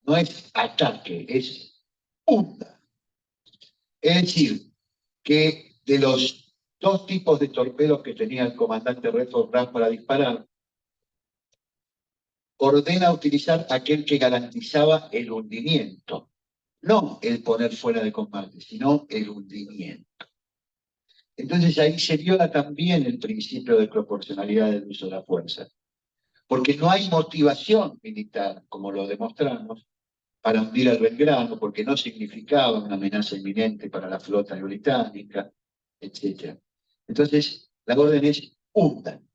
no es ataque, es hunda. Es decir, que de los dos tipos de torpedos que tenía el comandante Redford Brown para disparar, ordena utilizar aquel que garantizaba el hundimiento, no el poner fuera de combate, sino el hundimiento. Entonces ahí se viola también el principio de proporcionalidad del uso de la fuerza, porque no hay motivación militar, como lo demostramos, para hundir al Belgrano, porque no significaba una amenaza inminente para la flota británica, etc. Entonces, la orden es hundan.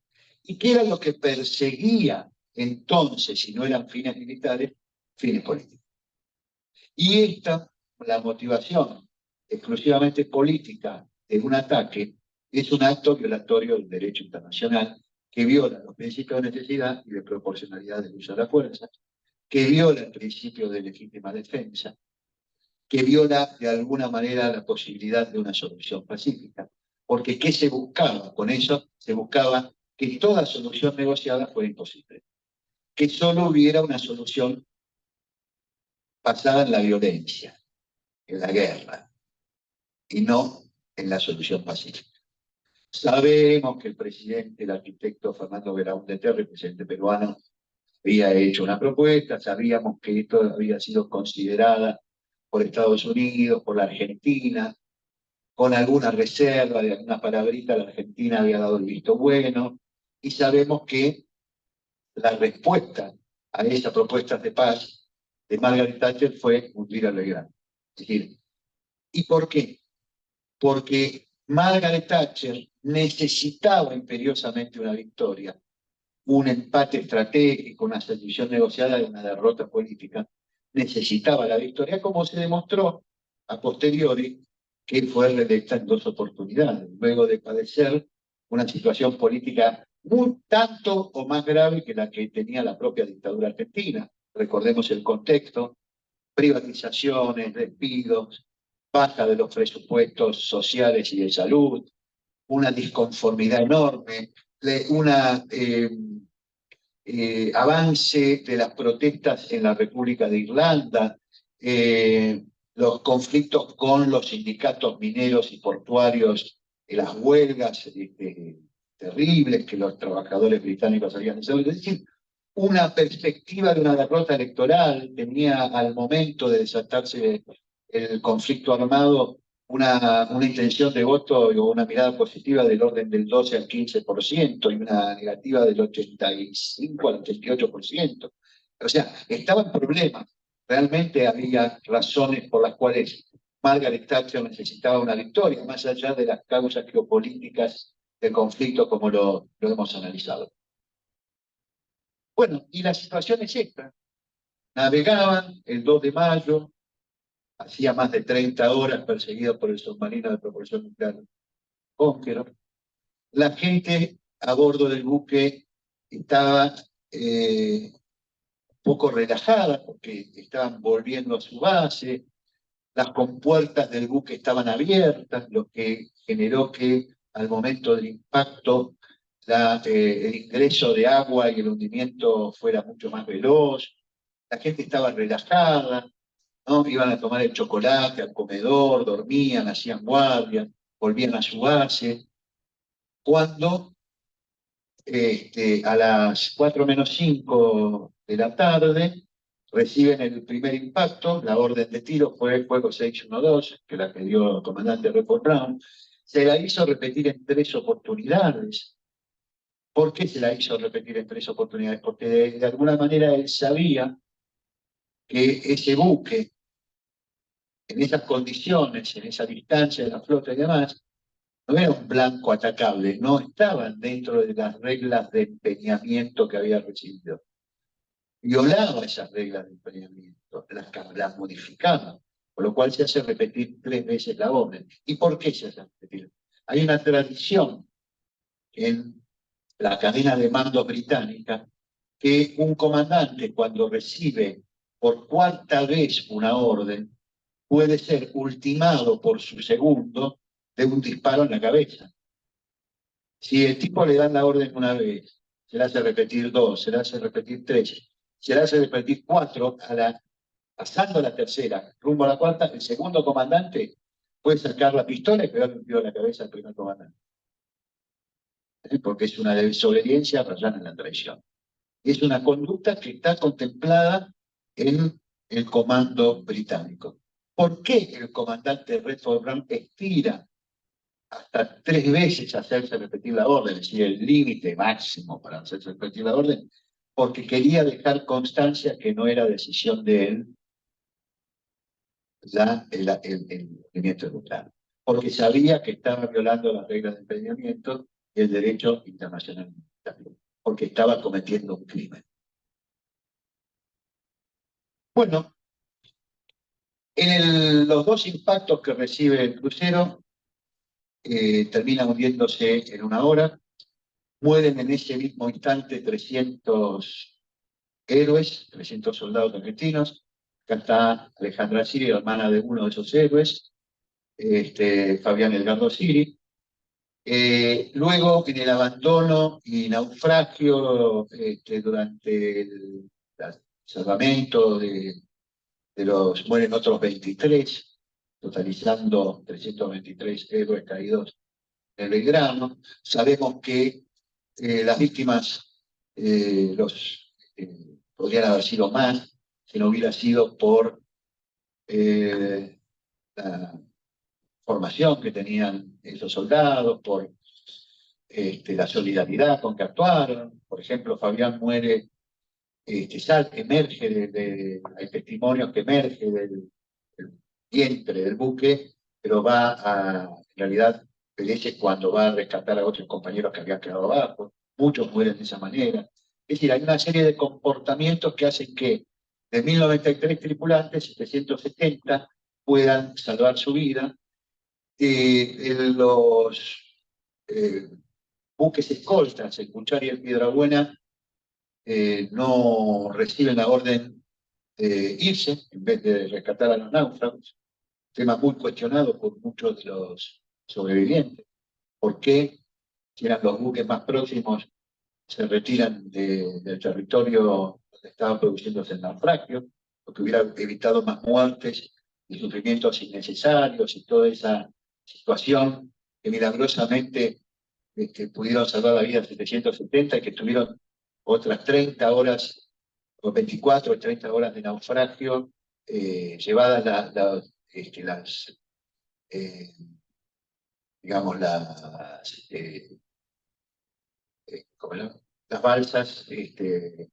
¿Y qué era lo que perseguía entonces, si no eran fines militares, fines políticos? Y esta, la motivación exclusivamente política de un ataque, es un acto violatorio del derecho internacional que viola los principios de necesidad y de proporcionalidad del uso de la fuerza, que viola el principio de legítima defensa, que viola de alguna manera la posibilidad de una solución pacífica. Porque ¿qué se buscaba? Con eso se buscaba que toda solución negociada fuera imposible, que solo hubiera una solución basada en la violencia, en la guerra, y no en la solución pacífica. Sabemos que el presidente, el arquitecto Fernando Belaúnde Terry, presidente peruano, había hecho una propuesta, sabíamos que esto había sido considerada por Estados Unidos, por la Argentina, con alguna reserva de alguna palabrita, la Argentina había dado el visto bueno, y sabemos que la respuesta a esa propuesta de paz de Margaret Thatcher fue hundir a Belgrano. Es decir, ¿y por qué? Porque Margaret Thatcher necesitaba imperiosamente una victoria, un empate estratégico, una solución negociada de una derrota política. Necesitaba la victoria, como se demostró a posteriori que fue reelecta en dos oportunidades, luego de padecer una situación política un tanto o más grave que la que tenía la propia dictadura argentina. Recordemos el contexto: privatizaciones, despidos, baja de los presupuestos sociales y de salud, una disconformidad enorme, una avance de las protestas en la República de Irlanda, los conflictos con los sindicatos mineros y portuarios, las huelgas terribles que los trabajadores británicos habían hecho. Es decir, una perspectiva de una derrota electoral. Tenía al momento de desatarse el conflicto armado una intención de voto o una mirada positiva del orden del 12 al 15% y una negativa del 85 al 88%. O sea, estaba en problemas. Realmente había razones por las cuales Margaret Thatcher necesitaba una victoria, más allá de las causas geopolíticas del conflicto como lo hemos analizado. Bueno, y la situación es esta. Navegaban el 2 de mayo, hacía más de 30 horas perseguidos por el submarino de propulsión nuclear Conqueror. La gente a bordo del buque estaba un poco relajada porque estaban volviendo a su base, las compuertas del buque estaban abiertas, lo que generó que al momento del impacto el ingreso de agua y el hundimiento fuera mucho más veloz. La gente estaba relajada, ¿no? Iban a tomar el chocolate al comedor, dormían, hacían guardia, volvían a su base. Cuando a las 4 menos 5 de la tarde reciben el primer impacto, la orden de tiro fue el fuego 612, que la que dio el comandante Redford Brown, se la hizo repetir en 3 oportunidades. ¿Por qué se la hizo repetir en 3 oportunidades? Porque de alguna manera él sabía que ese buque, en esas condiciones, en esa distancia de la flota y demás, no era un blanco atacable, no estaban dentro de las reglas de empeñamiento que había recibido. Violaba esas reglas de empeñamiento, las modificaba, por lo cual se hace repetir 3 veces la orden. ¿Y por qué se hace repetir? Hay una tradición en la cadena de mando británica que un comandante cuando recibe por 4ª vez una orden puede ser ultimado por su segundo de un disparo en la cabeza. Si el tipo le dan la orden una vez, se la hace repetir 2, se la hace repetir 3, se la hace repetir 4, pasando la tercera, rumbo a la 4ª, el segundo comandante puede sacar la pistola y pegarle un tiro a la cabeza al primer comandante. Porque es una desobediencia rayana en la traición. Y es una conducta que está contemplada en el comando británico. ¿Por qué el comandante Redford Brown estira hasta 3 veces hacerse repetir la orden, es decir, el límite máximo para hacerse repetir la orden? Porque quería dejar constancia que no era decisión de él el movimiento nuclear, porque sabía que estaba violando las reglas de empeñamiento y el derecho internacional humanitario, porque estaba cometiendo un crimen. Bueno, en los 2 impactos que recibe el crucero, termina hundiéndose en 1 hora, mueren en ese mismo instante 300 héroes, 300 soldados argentinos. Acá está Alejandra Siri, hermana de uno de esos héroes, Fabián Edgardo Siri. Luego, en el abandono y naufragio, durante el salvamento mueren otros 23, totalizando 323 héroes caídos en el Belgrano. Sabemos que las víctimas podrían haber sido más si no hubiera sido por la formación que tenían esos soldados, por la solidaridad con que actuaron. Por ejemplo, Fabián muere, emerge hay testimonios que emerge del vientre del buque, pero en realidad perece cuando va a rescatar a otros compañeros que habían quedado abajo. Muchos mueren de esa manera. Es decir, hay una serie de comportamientos que hacen que de 1093 tripulantes, 770 puedan salvar su vida. Los buques escoltas, el Cuchar y el Piedrabuena, no reciben la orden de irse en vez de rescatar a los náufragos. Tema muy cuestionado por muchos de los sobrevivientes. ¿Por qué, si eran los buques más próximos, se retiran del territorio donde estaban produciéndose el naufragio? Lo que hubiera evitado más muertes y sufrimientos innecesarios y toda esa situación que milagrosamente pudieron salvar la vida de 770 y que tuvieron otras 30 horas, o 24 o 30 horas de naufragio, llevadas digamos, las balsas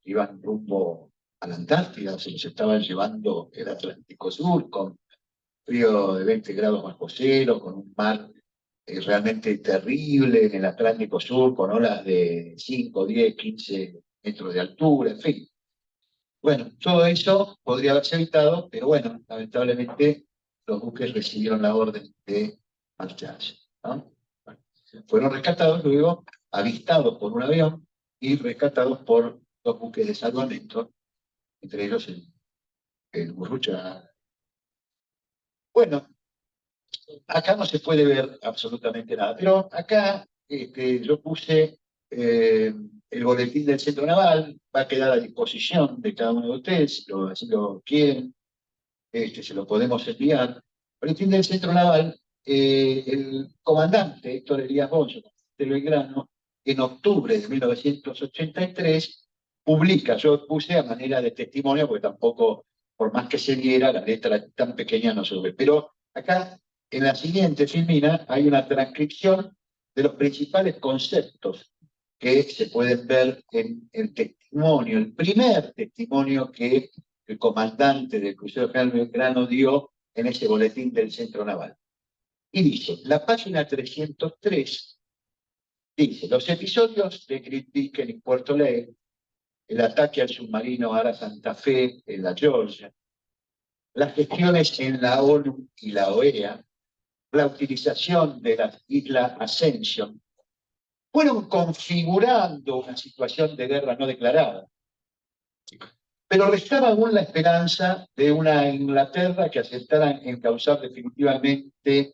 iban rumbo a la Antártida, se los estaban llevando el Atlántico Sur, con frío de 20 grados bajo cero, con un mar realmente terrible en el Atlántico Sur, con olas de 5, 10, 15 metros de altura, en fin. Bueno, todo eso podría haberse evitado, pero bueno, lamentablemente los buques recibieron la orden de marcharse, ¿no? Bueno, fueron rescatados luego, avistados por un avión y rescatados por dos buques de salvamento, entre ellos el Burrucha. Bueno, acá no se puede ver absolutamente nada, pero acá yo puse el boletín del Centro Naval, va a quedar a disposición de cada uno de ustedes, si así lo quieren, se lo podemos enviar. Boletín del Centro Naval, el comandante Héctor Elías Bonzo de Belgrano, en octubre de 1983, publica, yo puse a manera de testimonio, porque tampoco, por más que se viera, la letra tan pequeña no se ve, pero acá en la siguiente filmina hay una transcripción de los principales conceptos que se pueden ver en el testimonio, el primer testimonio que el comandante del crucero General Belgrano dio en ese boletín del Centro Naval. Y dice, la página 303 dice, los episodios de Great Beacon y Puerto Lake, el ataque al submarino Ara Santa Fe en la Georgia, las gestiones en la ONU y la OEA, la utilización de la isla Ascension, fueron configurando una situación de guerra no declarada. Pero restaba aún la esperanza de una Inglaterra que aceptara encauzar definitivamente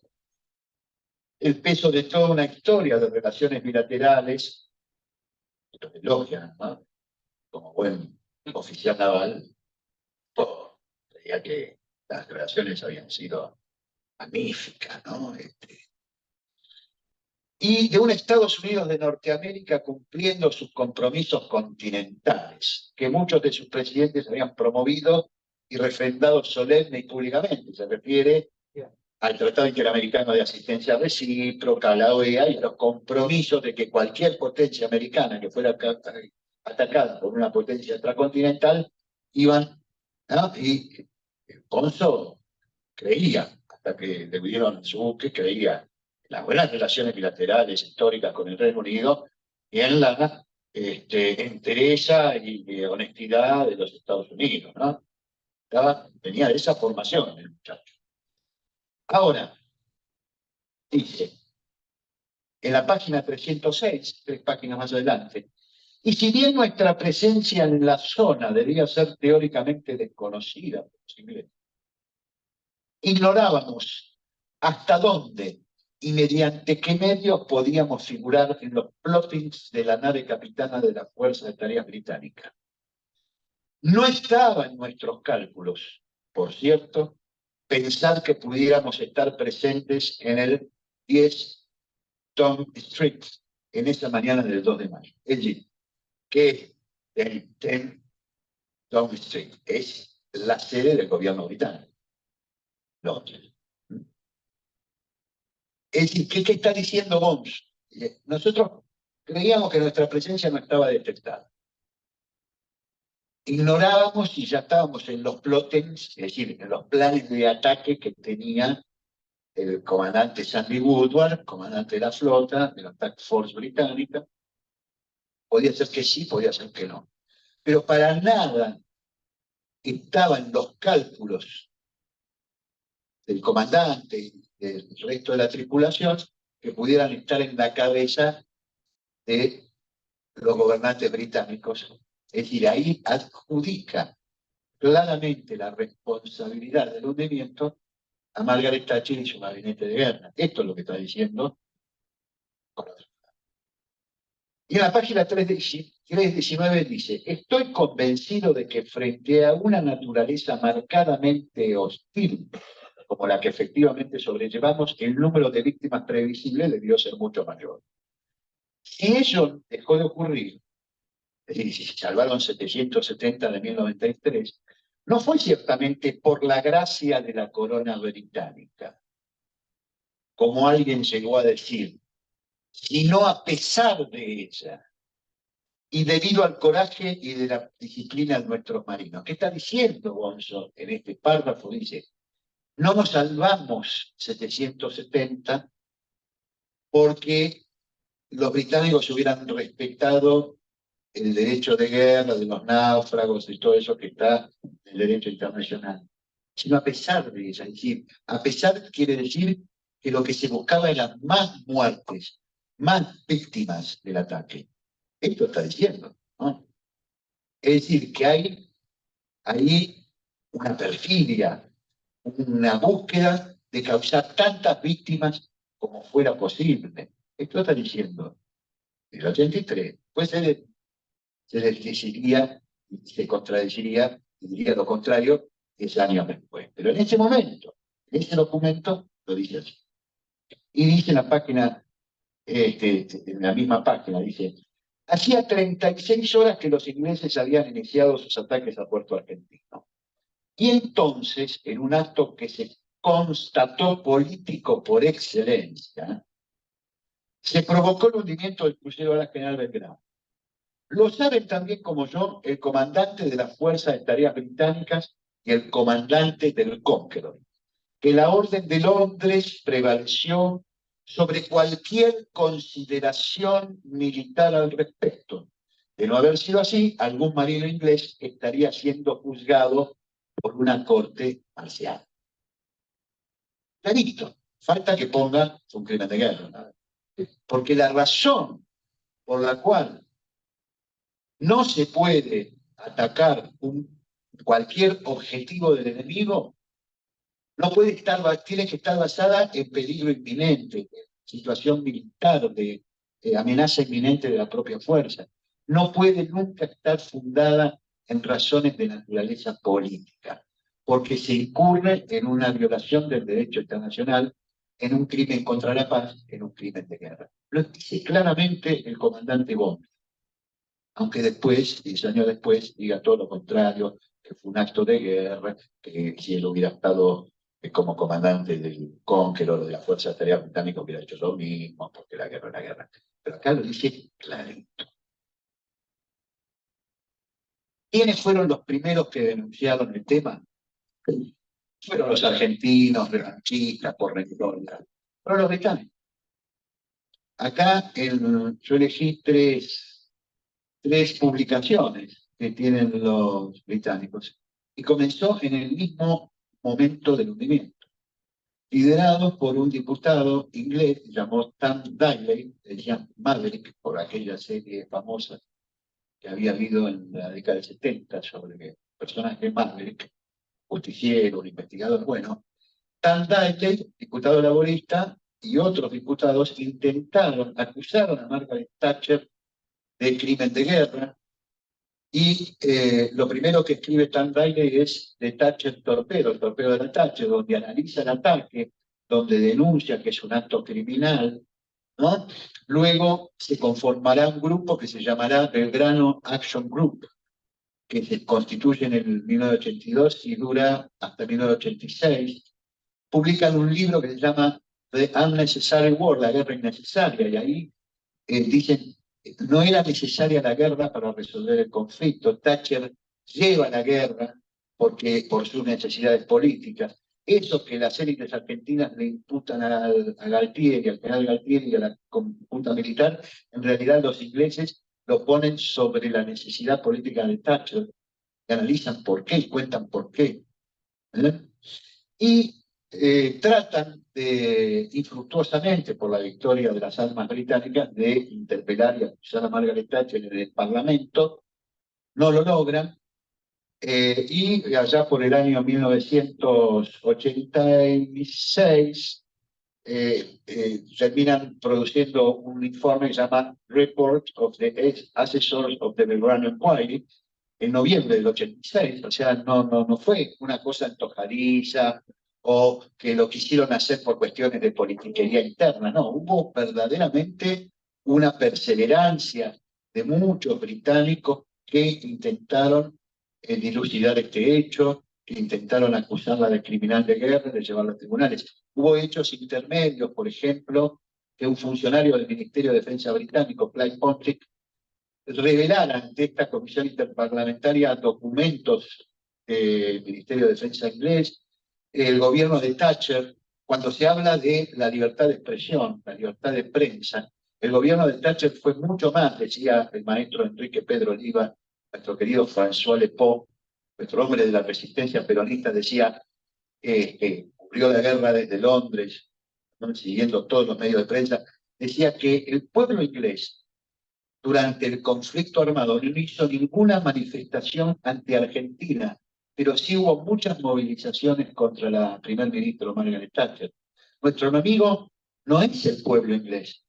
el peso de toda una historia de relaciones bilaterales, de logia, ¿no? Como buen oficial naval, creía que las relaciones habían sido magníficas, ¿no? Y de un Estados Unidos de Norteamérica cumpliendo sus compromisos continentales, que muchos de sus presidentes habían promovido y refrendado solemne y públicamente. Se refiere al Tratado Interamericano de Asistencia Recíproca, a la OEA, y los compromisos de que cualquier potencia americana que fuera atacada por una potencia extracontinental iban, ¿no? Y Ponzo creía, hasta que le pidieron su buque, creía en las buenas relaciones bilaterales históricas con el Reino Unido y en la entereza y honestidad de los Estados Unidos, ¿no? Tenía esa formación el muchacho. Ahora, dice, en la página 306, 3 páginas más adelante, y si bien nuestra presencia en la zona debía ser teóricamente desconocida por los ingleses, ignorábamos hasta dónde y mediante qué medios podíamos figurar en los plottings de la nave capitana de la Fuerza de Tareas Británica. No estaba en nuestros cálculos, por cierto, pensar que pudiéramos estar presentes en el 10 Tom Street en esa mañana del 2 de mayo. Es decir, que el 10 Tom Street es la sede del gobierno británico, Londres. Es decir, ¿qué está diciendo Bones? Nosotros creíamos que nuestra presencia no estaba detectada. Ignorábamos si ya estábamos en los plottings, es decir, en los planes de ataque que tenía el comandante Sandy Woodward, comandante de la flota, de la Task Force británica. Podía ser que sí, podía ser que no. Pero para nada estaba en los cálculos del comandante y del resto de la tripulación que pudieran estar en la cabeza de los gobernantes británicos. Es decir, ahí adjudica claramente la responsabilidad del hundimiento a Margaret Thatcher y su gabinete de guerra. Esto es lo que está diciendo. Y en la página 319 dice, estoy convencido de que frente a una naturaleza marcadamente hostil, como la que efectivamente sobrellevamos, el número de víctimas previsible debió ser mucho mayor. Si ello dejó de ocurrir, es decir, si se salvaron 770 de 1093, no fue ciertamente por la gracia de la corona británica, como alguien llegó a decir, sino a pesar de ella, y debido al coraje y de la disciplina de nuestros marinos. ¿Qué está diciendo Bonzo en este párrafo? Dice, no nos salvamos 770 porque los británicos hubieran respetado el derecho de guerra, de los náufragos y todo eso que está en el derecho internacional, sino a pesar de eso. Es decir, a pesar quiere decir que lo que se buscaba eran más muertes, más víctimas del ataque. Esto está diciendo, ¿no? Es decir, que hay ahí una perfidia, una búsqueda de causar tantas víctimas como fuera posible. Esto está diciendo el 83. Pues se desdeciría, se contradeciría y diría lo contrario 10 años después. Pero en ese momento, en ese documento, lo dice así. Y dice en la página, en la misma página, dice, hacía 36 horas que los ingleses habían iniciado sus ataques a Puerto Argentino. Y entonces, en un acto que se constató político por excelencia, se provocó el hundimiento del crucero a la General Belgrano. Lo saben también como yo el comandante de las Fuerzas de Tareas Británicas y el comandante del Conqueror, que la Orden de Londres prevaleció sobre cualquier consideración militar al respecto. De no haber sido así, algún marino inglés estaría siendo juzgado por una corte marcial. Clarito, falta que ponga un crimen de guerra. Porque la razón por la cual no se puede atacar cualquier objetivo del enemigo, no puede estar, tiene que estar basada en peligro inminente, situación militar, de amenaza inminente de la propia fuerza. No puede nunca estar fundada en razones de naturaleza política, porque se incurre en una violación del derecho internacional, en un crimen contra la paz, en un crimen de guerra. Lo dice claramente el comandante Bond, aunque después, 10 años después, diga todo lo contrario, que fue un acto de guerra, que si él hubiera estado como comandante del Conqueror de la Fuerza de Tarea Británica hubiera hecho lo mismo, porque la guerra es la guerra. Pero acá lo dice clarito. ¿Quiénes fueron los primeros que denunciaron el tema? Fueron los argentinos, revanchistas, por rencores. Fueron los británicos. Acá yo elegí tres publicaciones que tienen los británicos. Y comenzó en el mismo momento del hundimiento, liderado por un diputado inglés llamado Tom Daley, decían Maverick, por aquella serie famosa que había habido en la década del 70 sobre el personaje Maverick, justiciero, un investigador. Bueno, Tom Daley, diputado laborista, y otros diputados acusaron a Margaret Thatcher de crimen de guerra. Y lo primero que escribe Tom Daley es de Thatcher Torpedo, el torpedo de la Thatcher, donde analiza el ataque, donde denuncia que es un acto criminal, ¿no? Luego se conformará un grupo que se llamará Belgrano Action Group, que se constituye en el 1982 y dura hasta 1986. Publican un libro que se llama The Unnecessary War, la guerra innecesaria, y ahí dicen, no era necesaria la guerra para resolver el conflicto. Thatcher lleva la guerra por sus necesidades políticas. Eso que las élites argentinas le imputan a Galtieri, al general Galtieri y a la Junta Militar, en realidad los ingleses lo ponen sobre la necesidad política de Thatcher, y analizan por qué y cuentan por qué. Y tratan infructuosamente, por la victoria de las armas británicas, de interpelar y acusar a Margaret Thatcher en el Parlamento. No lo logran. Y allá por el año 1986 terminan produciendo un informe que se llama Report of the Assessors of the Belgrano Inquiry, en noviembre del 86, o sea, no fue una cosa antojadiza o que lo quisieron hacer por cuestiones de politiquería interna, no, hubo verdaderamente una perseverancia de muchos británicos que intentaron dilucidar este hecho, que intentaron acusarla de criminal de guerra, de llevarla a tribunales. Hubo hechos intermedios, por ejemplo, que un funcionario del Ministerio de Defensa británico, Clive Pontic, revelar ante esta comisión interparlamentaria documentos del Ministerio de Defensa inglés, el gobierno de Thatcher, cuando se habla de la libertad de expresión, la libertad de prensa, El gobierno de Thatcher fue mucho más, decía el maestro Enrique Pedro Oliva, nuestro querido François Lepaux, nuestro hombre de la resistencia peronista, decía que cubrió la guerra desde Londres, ¿no?, siguiendo todos los medios de prensa, decía que el pueblo inglés durante el conflicto armado no hizo ninguna manifestación ante Argentina, pero sí hubo muchas movilizaciones contra la primer ministro Margaret Thatcher. Nuestro enemigo no es el pueblo inglés.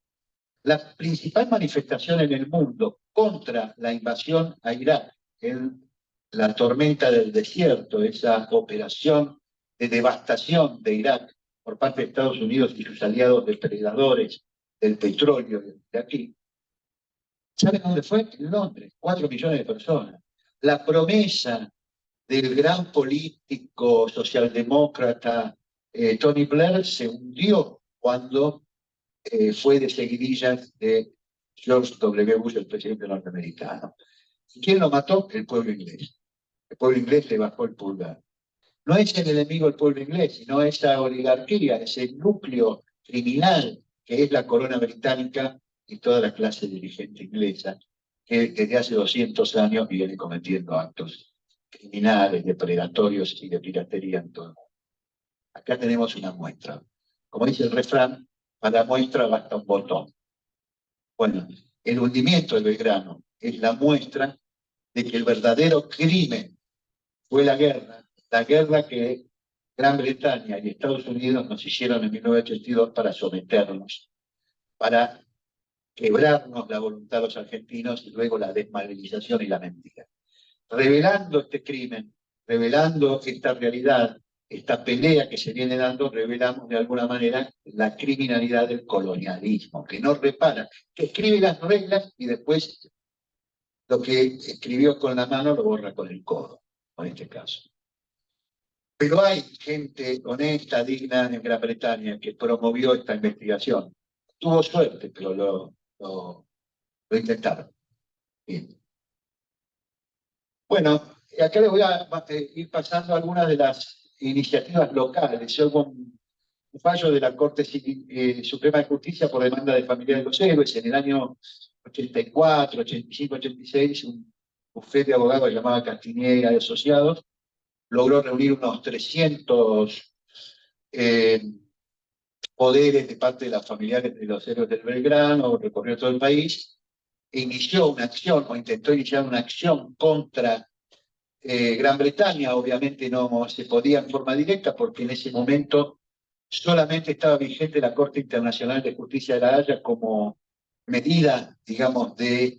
La principal manifestación en el mundo contra la invasión a Irak, en la tormenta del desierto, esa operación de devastación de Irak por parte de Estados Unidos y sus aliados depredadores del petróleo de aquí, ¿saben dónde fue? En Londres, 4 millones de personas. La promesa del gran político socialdemócrata Tony Blair se hundió cuando fue de seguidillas de George W. Bush, el presidente norteamericano. ¿Y quién lo mató? El pueblo inglés. El pueblo inglés le bajó el pulgar. No es el enemigo el pueblo inglés, sino esa oligarquía, ese núcleo criminal que es la corona británica y toda la clase dirigente inglesa, que desde hace 200 años viene cometiendo actos criminales, depredatorios y de piratería en todo el mundo. Acá tenemos una muestra. Como dice el refrán, para muestra basta un botón. Bueno, el hundimiento de Belgrano es la muestra de que el verdadero crimen fue la guerra que Gran Bretaña y Estados Unidos nos hicieron en 1982 para someternos, para quebrarnos la voluntad de los argentinos y luego la desmovilización y la mentira. Revelando este crimen, revelando esta realidad, esta pelea que se viene dando, revelamos de alguna manera la criminalidad del colonialismo, que no repara, que escribe las reglas y después lo que escribió con la mano lo borra con el codo, en este caso. Pero hay gente honesta, digna en Gran Bretaña que promovió esta investigación. Tuvo suerte, pero lo intentaron. Bien. Bueno, acá les voy a ir pasando algunas de las iniciativas locales. Hubo un fallo de la Corte Suprema de Justicia por demanda de familiares de los héroes en el año 84, 85, 86, un bufete de abogados llamado Castiñeira y Asociados logró reunir unos 300 poderes de parte de las familiares de los héroes del Belgrano, recorrió todo el país, e inició una acción, o intentó iniciar una acción contra Gran Bretaña. Obviamente no se podía en forma directa porque en ese momento solamente estaba vigente la Corte Internacional de Justicia de la Haya como medida, digamos, de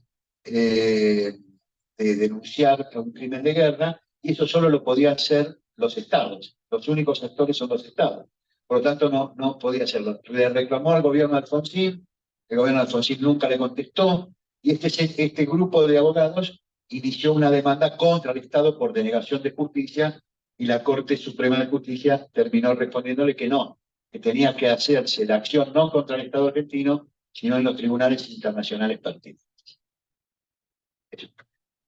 denunciar un crimen de guerra, y eso solo lo podían hacer los estados. Los únicos actores son los estados. Por lo tanto, no podía hacerlo. Le reclamó al gobierno de Alfonsín, el gobierno de Alfonsín nunca le contestó, y este grupo de abogados inició una demanda contra el Estado por denegación de justicia, y la Corte Suprema de Justicia terminó respondiéndole que no, que tenía que hacerse la acción no contra el Estado argentino, sino en los tribunales internacionales pertinentes.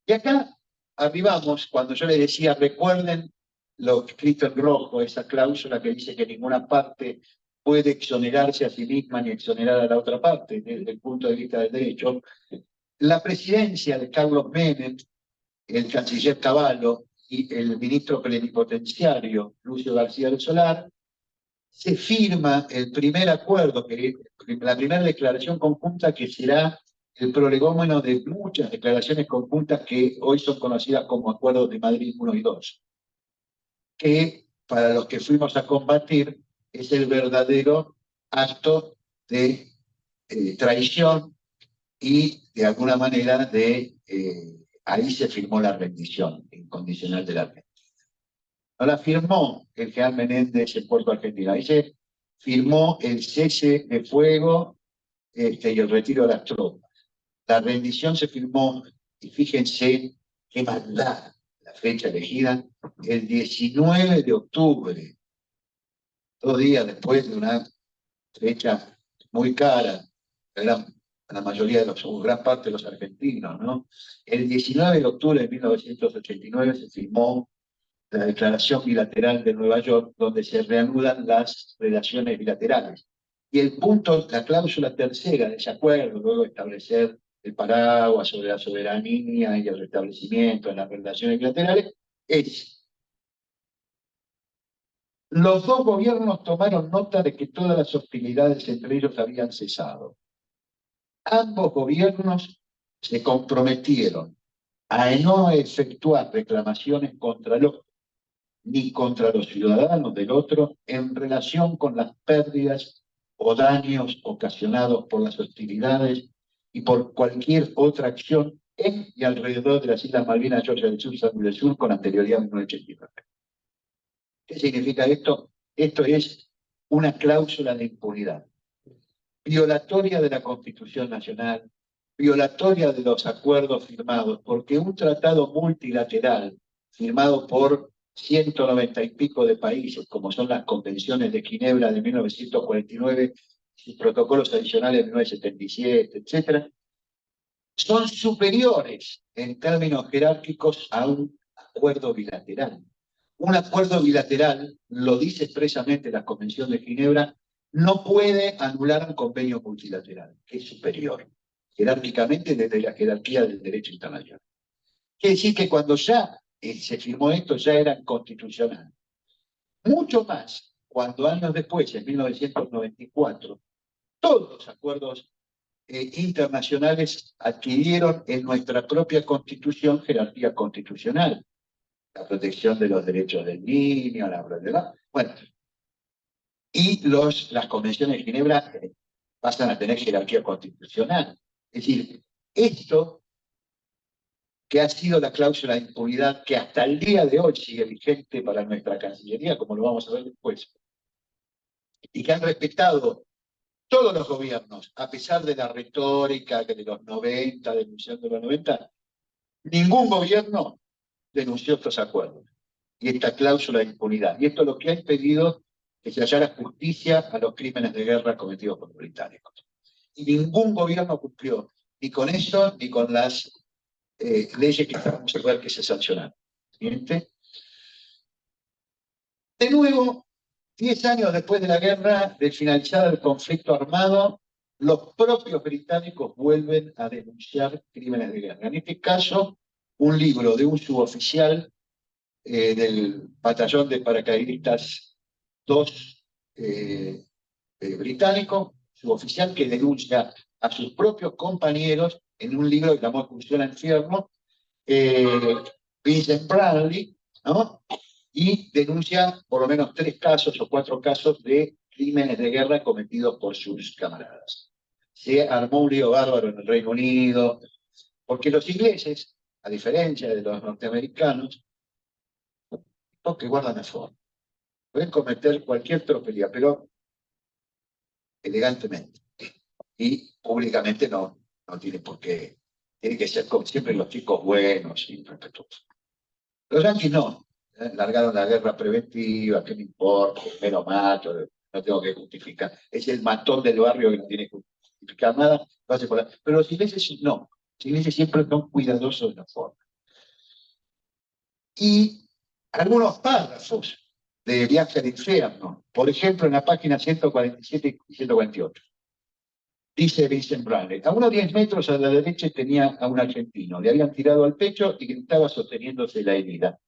Y acá arribamos, cuando yo les decía, recuerden lo escrito en rojo, esa cláusula que dice que ninguna parte puede exonerarse a sí misma ni exonerar a la otra parte, desde el punto de vista del derecho. La presidencia de Carlos Menem, el canciller Cavallo y el ministro plenipotenciario Lucio García del Solar, se firma el primer acuerdo, la primera declaración conjunta que será el prolegómeno de muchas declaraciones conjuntas que hoy son conocidas como Acuerdos de Madrid 1 y 2, que para los que fuimos a combatir es el verdadero acto de traición y de alguna manera ahí se firmó la rendición incondicional de la Argentina. No la firmó el general Menéndez en Puerto Argentino, ahí se firmó el cese de fuego y el retiro de las tropas. La rendición se firmó, y fíjense qué maldad, la fecha elegida, el 19 de octubre, 2 días después de una fecha muy cara a la mayoría de gran parte de los argentinos, ¿no? El 19 de octubre de 1989 se firmó la Declaración Bilateral de Nueva York, donde se reanudan las relaciones bilaterales. Y el punto, la cláusula tercera de ese acuerdo, luego establecer el paraguas sobre la soberanía y el restablecimiento de las relaciones bilaterales, es: los dos gobiernos tomaron nota de que todas las hostilidades entre ellos habían cesado. Ambos gobiernos se comprometieron a no efectuar reclamaciones contra el otro, ni contra los ciudadanos del otro, en relación con las pérdidas o daños ocasionados por las hostilidades y por cualquier otra acción en y alrededor de las Islas Malvinas, Georgia del Sur, Sandwich del Sur, con anterioridad a 1989. ¿Qué significa esto? Esto es una cláusula de impunidad, violatoria de la Constitución Nacional, violatoria de los acuerdos firmados, porque un tratado multilateral firmado por 190 y pico de países, como son las convenciones de Ginebra de 1949, y protocolos adicionales de 1977, etc., son superiores en términos jerárquicos a un acuerdo bilateral. Un acuerdo bilateral, lo dice expresamente la Convención de Ginebra, no puede anular un convenio multilateral, que es superior jerárquicamente desde la jerarquía del derecho internacional. Quiere decir que cuando ya se firmó esto, ya era constitucional. Mucho más cuando años después, en 1994, todos los acuerdos internacionales adquirieron en nuestra propia Constitución jerarquía constitucional. La protección de los derechos del niño, la verdad. Bueno, y las convenciones de Ginebra pasan a tener jerarquía constitucional. Es decir, esto que ha sido la cláusula de impunidad, que hasta el día de hoy sigue vigente para nuestra Cancillería, como lo vamos a ver después, y que han respetado todos los gobiernos, a pesar de la retórica de los 90, denunciando los 90, ningún gobierno denunció estos acuerdos y esta cláusula de impunidad. Y esto es lo que ha impedido que se hallara justicia a los crímenes de guerra cometidos por los británicos. Y ningún gobierno cumplió ni con eso ni con las leyes que vamos a ver que se sancionaron. ¿Siguiente? De nuevo, 10 años después de la guerra, de finalizar el conflicto armado, los propios británicos vuelven a denunciar crímenes de guerra. En este caso, un libro de un suboficial del batallón de paracaidistas 2 británico, suboficial, que denuncia a sus propios compañeros en un libro que llamó Excursión al Infierno, Vincent Bradley, ¿no? Y denuncia por lo menos 3 casos o 4 casos de crímenes de guerra cometidos por sus camaradas. Se armó un lío bárbaro en el Reino Unido, porque los ingleses, a diferencia de los norteamericanos, que guardan la forma, pueden cometer cualquier tropelía, pero elegantemente. Y públicamente no tiene por qué. Tiene que ser como siempre los chicos buenos y respetuosos. Los yanquis no. Largaron la guerra preventiva, ¿qué me importa? Me lo mato, no tengo que justificar. Es el matón del barrio que no tiene que justificar nada. Lo hace por la... Pero los ingleses no. Los ingleses siempre son cuidadosos de la forma. Y algunos párrafos de Viaje al Infierno, por ejemplo, en la página 147 y 148. Dice Vincent Bradley: a unos 10 metros a la derecha tenía a un argentino. Le habían tirado al pecho y gritaba sosteniéndose la herida.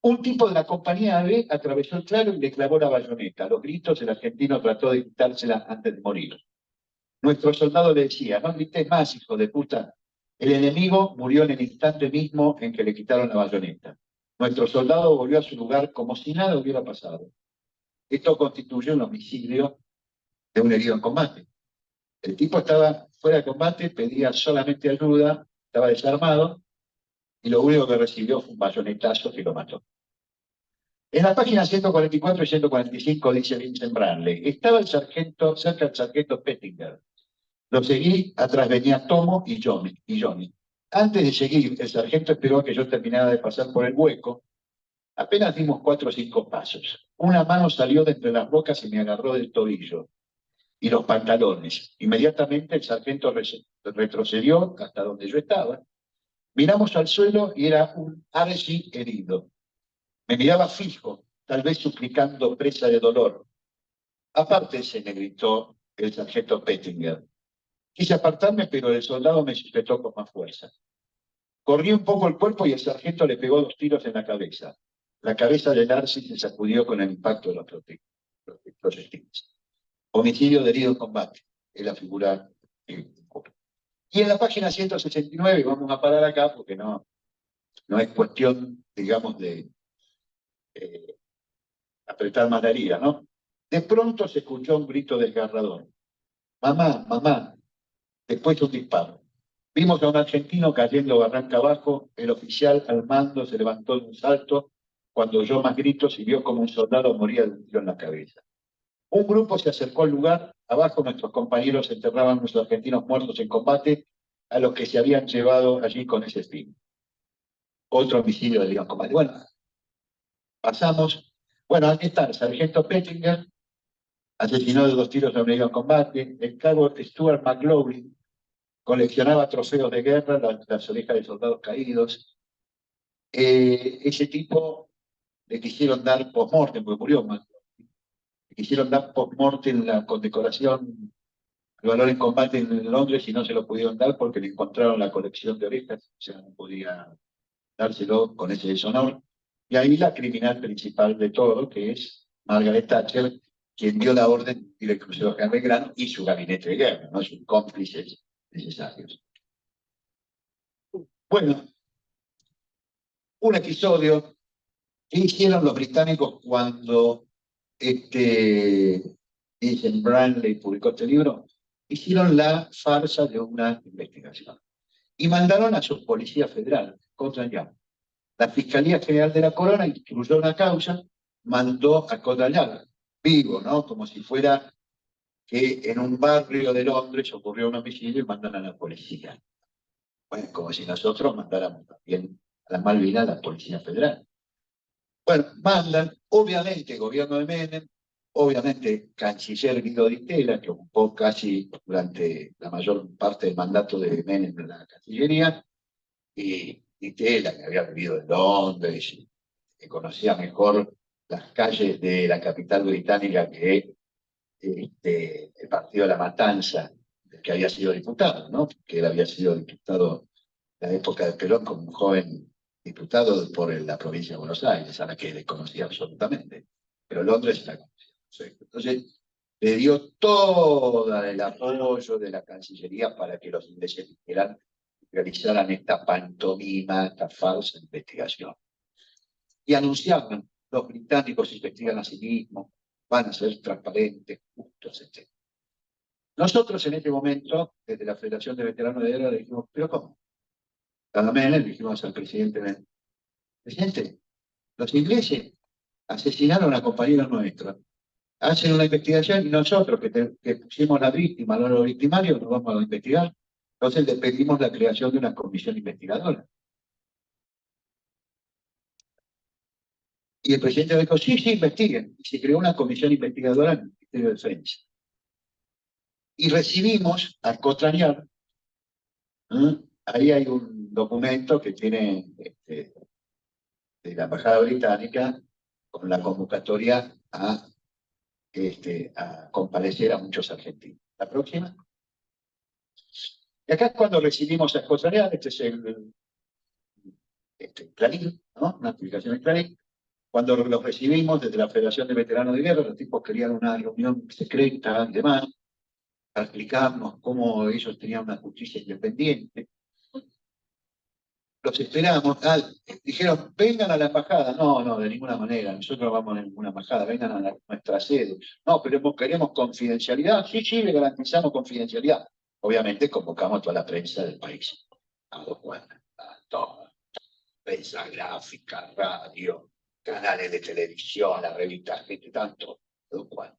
Un tipo de la compañía B atravesó el claro y le clavó la bayoneta. A los gritos, el argentino trató de quitársela antes de morir. Nuestro soldado le decía: no grites más, hijo de puta. El enemigo murió en el instante mismo en que le quitaron la bayoneta. Nuestro soldado volvió a su lugar como si nada hubiera pasado. Esto constituyó un homicidio de un herido en combate. El tipo estaba fuera de combate, pedía solamente ayuda, estaba desarmado, y lo único que recibió fue un bayonetazo que lo mató. En la página 144 y 145 dice Vincent Bradley: estaba el sargento, cerca del sargento Pettinger. Lo seguí, atrás venía Tomo y Johnny. Antes de seguir, el sargento esperó a que yo terminara de pasar por el hueco. Apenas dimos 4 o 5 pasos. Una mano salió de entre las rocas y me agarró del tobillo y los pantalones. Inmediatamente el sargento retrocedió hasta donde yo estaba. Miramos al suelo y era un Archie herido. Me miraba fijo, tal vez suplicando presa de dolor. Apártese, me gritó el sargento Pettinger. Quise apartarme, pero el soldado me sujetó con más fuerza. Corrí un poco el cuerpo y el sargento le pegó 2 tiros en la cabeza. La cabeza de Narcis se sacudió con el impacto de los proyectiles. Homicidio de herido en combate. Es la figura. Y en la página 169, vamos a parar acá porque no es cuestión, digamos, de apretar más la herida, ¿no? De pronto se escuchó un grito desgarrador. Mamá, mamá. Después un disparo. Vimos a un argentino cayendo barranca abajo. El oficial al mando se levantó de un salto cuando oyó más gritos y vio como un soldado moría de un tiro en la cabeza. Un grupo se acercó al lugar. Abajo nuestros compañeros enterraban a nuestros argentinos muertos en combate a los que se habían llevado allí con ese fin. Otro homicidio de León Combate. Bueno, pasamos. Bueno, aquí está el sargento Pettinger, asesinó de 2 tiros a un herido en combate. El cabo Stuart McLaughlin coleccionaba trofeos de guerra, las orejas de soldados caídos. Ese tipo le quisieron dar post-mortem, porque murió más. Le quisieron dar post-mortem la condecoración, el valor en combate en Londres y no se lo pudieron dar porque le encontraron la colección de orejas, o sea, no podía dárselo con ese deshonor. Y ahí la criminal principal de todo, que es Margaret Thatcher, quien dio la orden y le cruzó a Belgrano y su gabinete de guerra, no sus cómplices necesarios. Bueno, un episodio que hicieron los británicos cuando Vincent Branley publicó este libro, hicieron la farsa de una investigación y mandaron a su policía federal, Scotland Yard. La Fiscalía General de la Corona instruyó una causa, mandó a Scotland Yard, vivo, ¿no? Como si fuera que en un barrio de Londres ocurrió un homicidio y mandan a la policía. Bueno, como si nosotros mandáramos también a las Malvinas a la Policía Federal. Bueno, mandan, obviamente, el gobierno de Menem, obviamente, canciller Guido Di Tella, que ocupó casi durante la mayor parte del mandato de Menem en la Cancillería, y Di Tella, que había vivido en Londres, y que conocía mejor las calles de la capital británica que el partido de la Matanza, del que había sido diputado, ¿no? Que él había sido diputado en la época de Perón como un joven diputado por la provincia de Buenos Aires, a la que desconocía absolutamente. Pero Londres la conocía. Entonces, le dio todo el apoyo de la Cancillería para que los ingleses realizaran esta pantomima, esta falsa investigación. Y anunciaban, los británicos investigan a sí mismos, van a ser transparentes, justos, etc. Nosotros en este momento, desde la Federación de Veteranos de Guerra, le dijimos, ¿pero cómo? Cada mes le dijimos al presidente, presidente, los ingleses asesinaron a compañeros nuestros, hacen una investigación y nosotros que pusimos la víctima, no los victimarios, nos vamos a investigar. Entonces le pedimos la creación de una comisión investigadora. Y el presidente dijo, sí, sí, investiguen. Y se creó una comisión investigadora en el Ministerio de Defensa. Y recibimos a Scotland Yard. Ahí hay un documento que tiene de la Embajada Británica con la convocatoria a comparecer a muchos argentinos. La próxima. Y acá es cuando recibimos a Scotland Yard, este es el Clarín, ¿no? Una publicación en Clarín. Cuando los recibimos desde la Federación de Veteranos de Guerra, los tipos querían una reunión secreta y demás, para explicarnos cómo ellos tenían una justicia independiente. Los esperamos, dijeron, vengan a la embajada. No, no, de ninguna manera, nosotros no vamos a ninguna embajada, vengan a nuestra sede. No, pero queremos confidencialidad. Sí, sí, le garantizamos confidencialidad. Obviamente convocamos a toda la prensa del país. A los cuantos, a toda. Prensa gráfica, radio, canales de televisión, las revistas, gente, tanto, todo cual.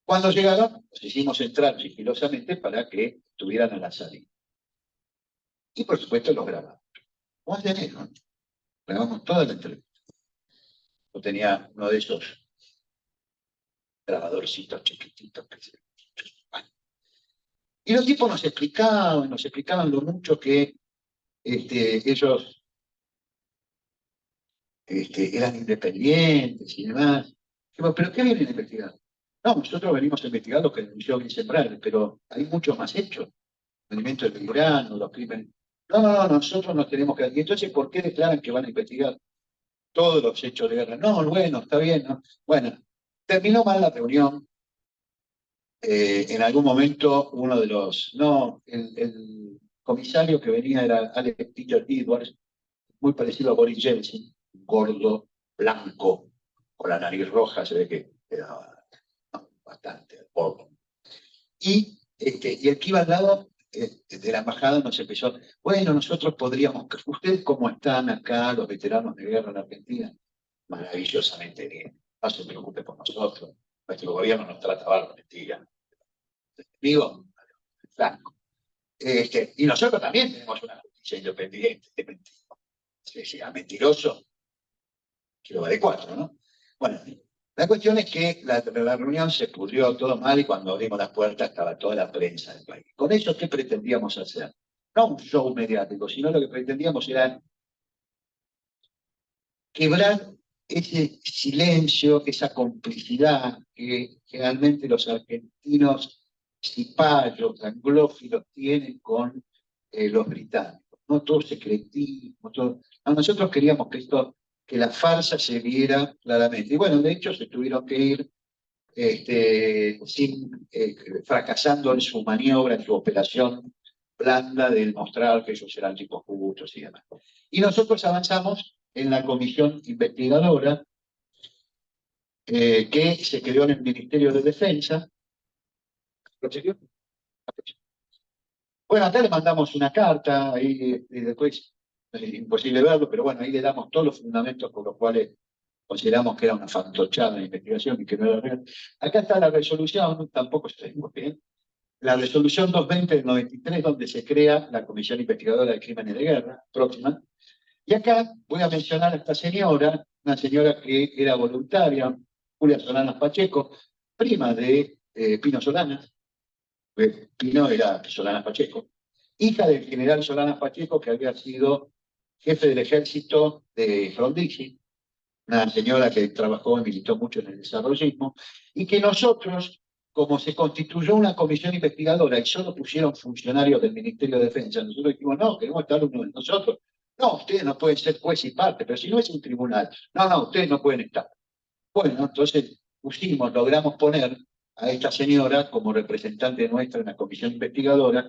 Cuando llegaron, los hicimos entrar sigilosamente para que estuvieran a la salida. Y por supuesto los grabamos. Juan de enero, ¿no? Grabamos toda la entrevista. Yo tenía uno de esos grabadorcitos chiquititos. Bueno. Y los tipos nos explicaban lo mucho que ellos eran independientes y demás. Dijimos, ¿pero qué vienen a investigar? No, nosotros venimos a investigar lo que denunció Vicente, pero hay muchos más hechos. El movimiento del Belgrano, los crímenes. No, no, no, nosotros nos tenemos que... Y entonces, ¿por qué declaran que van a investigar todos los hechos de guerra? No, bueno, está bien, ¿no? Bueno, terminó mal la reunión. En algún momento uno de los... No, el comisario que venía era Alex Peter Edwards, muy parecido a Boris Yeltsin, gordo, blanco, con la nariz roja, se ve que era bastante gordo. Y el que iba al lado de la embajada nos empezó, bueno, nosotros podríamos, ustedes cómo están acá, los veteranos de guerra en Argentina, maravillosamente bien, no se preocupe por nosotros, nuestro gobierno nos trata mal, mentira. Digo, Franco. Y nosotros también tenemos una justicia independiente, se decía mentiroso, que lo vale cuatro, ¿no? Bueno, la cuestión es que la reunión se pudrió todo mal y cuando abrimos las puertas estaba toda la prensa del país. Con eso, ¿qué pretendíamos hacer? No un show mediático, sino lo que pretendíamos era quebrar ese silencio, esa complicidad que generalmente los argentinos cipayos, anglófilos tienen con los británicos. No todo secretismo, todo... No, nosotros queríamos que la farsa se viera claramente. Y bueno, de hecho se tuvieron que ir fracasando en su maniobra, en su operación blanda de mostrar que ellos eran tipos justos y demás. Y nosotros avanzamos en la comisión investigadora que se creó en el Ministerio de Defensa. Bueno, acá le mandamos una carta, ahí y después es imposible verlo, pero bueno, ahí le damos todos los fundamentos por los cuales consideramos que era una fantochada de investigación y que no era real. Acá está la resolución, tampoco sabemos bien, la resolución 220 del 93, donde se crea la Comisión Investigadora de Crímenes de Guerra, próxima. Y acá voy a mencionar a esta señora, una señora que era voluntaria, Julia Solanas Pacheco, prima de Pino Solanas. Pino era Solanas Pacheco, hija del general Solanas Pacheco, que había sido jefe del ejército de Frondizi, una señora que trabajó y militó mucho en el desarrollismo, y que nosotros, como se constituyó una comisión investigadora y solo pusieron funcionarios del Ministerio de Defensa, nosotros dijimos, no, queremos estar uno de nosotros. No, ustedes no pueden ser juez y parte, pero si no es un tribunal. No, no, ustedes no pueden estar. Bueno, entonces logramos poner a esta señora como representante nuestra en la comisión investigadora,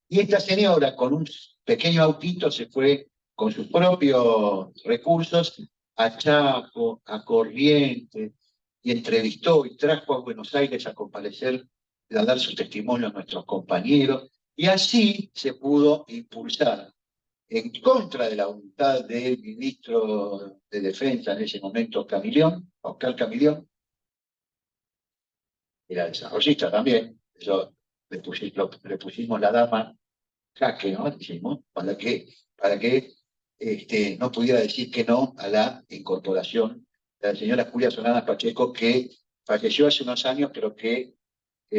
y esta señora con un pequeño autito se fue con sus propios recursos a Chaco, a Corrientes, y entrevistó y trajo a Buenos Aires a comparecer, a dar su testimonio a nuestros compañeros, y así se pudo impulsar en contra de la voluntad del ministro de Defensa en ese momento, Camilión, Oscar Camilión, era desarrollista también, eso le pusimos la dama jaque, ¿no? Decimos, para que no pudiera decir que no a la incorporación de la señora Julia Solanas Pacheco, que falleció hace unos años, pero que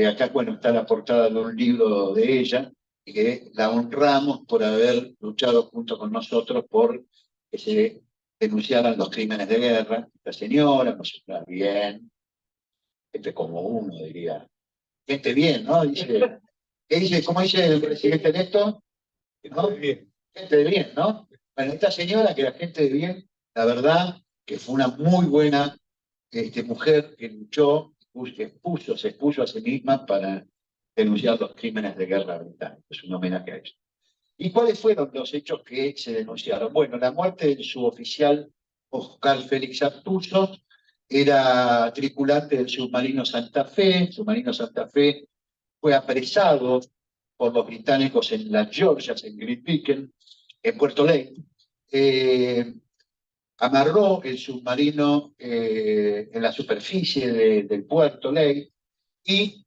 acá, bueno, está la portada de un libro de ella, y que la honramos por haber luchado junto con nosotros por que se denunciaran los crímenes de guerra. La señora nos está bien, gente como uno, diría. Gente bien, ¿no? ¿Cómo dice el presidente electo? ¿No? Gente de bien, ¿no? Bueno, esta señora, que era gente de bien, la verdad que fue una muy buena mujer que luchó, se expuso a sí misma para denunciar los crímenes de guerra británicos. Es un homenaje a eso. ¿Y cuáles fueron los hechos que se denunciaron? Bueno, la muerte del suboficial Oscar Félix Artuso, era tripulante del submarino Santa Fe. El submarino Santa Fe fue apresado por los británicos en las Georgias, en Great Picken, en Puerto Lake. Amarró el submarino en la superficie del Puerto Lake y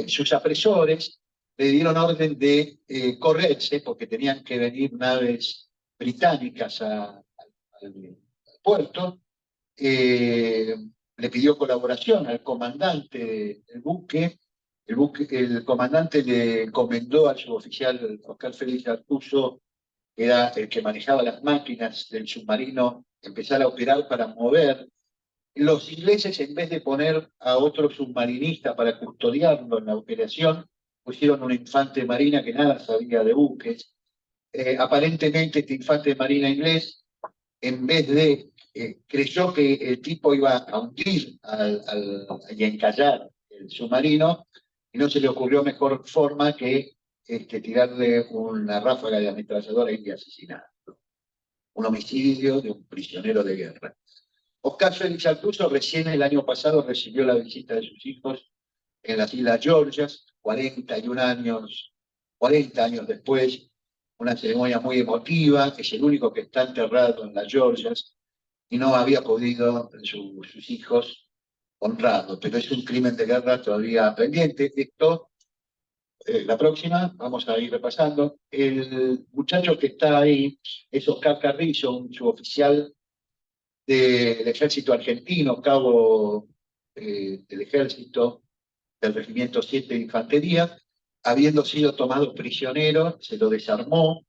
sus apresores le dieron orden de correrse porque tenían que venir naves británicas al puerto. Le pidió colaboración al comandante del buque. El comandante le encomendó al suboficial Oscar Félix Artuso, que era el que manejaba las máquinas del submarino, empezar a operar para mover Los ingleses, en vez de poner a otro submarinista para custodiarlo en la operación, pusieron un infante de marina que nada sabía de buques. Aparentemente este infante de marina inglés, en vez de, creyó que el tipo iba a hundir y a encallar el submarino, y no se le ocurrió mejor forma que tirarle una ráfaga de ametralladora y asesinar. Un homicidio de un prisionero de guerra. Oscar Félix Altuso recién el año pasado recibió la visita de sus hijos en las Islas Georgias, 40 años después, una ceremonia muy emotiva, es el único que está enterrado en las Georgias y no había podido sus hijos honrarlo, pero es un crimen de guerra todavía pendiente. Esto, la próxima, vamos a ir repasando. El muchacho que está ahí es Oscar Carrillo, un suboficial del ejército argentino, cabo del ejército del regimiento 7 de infantería, habiendo sido tomado prisionero, se lo desarmó,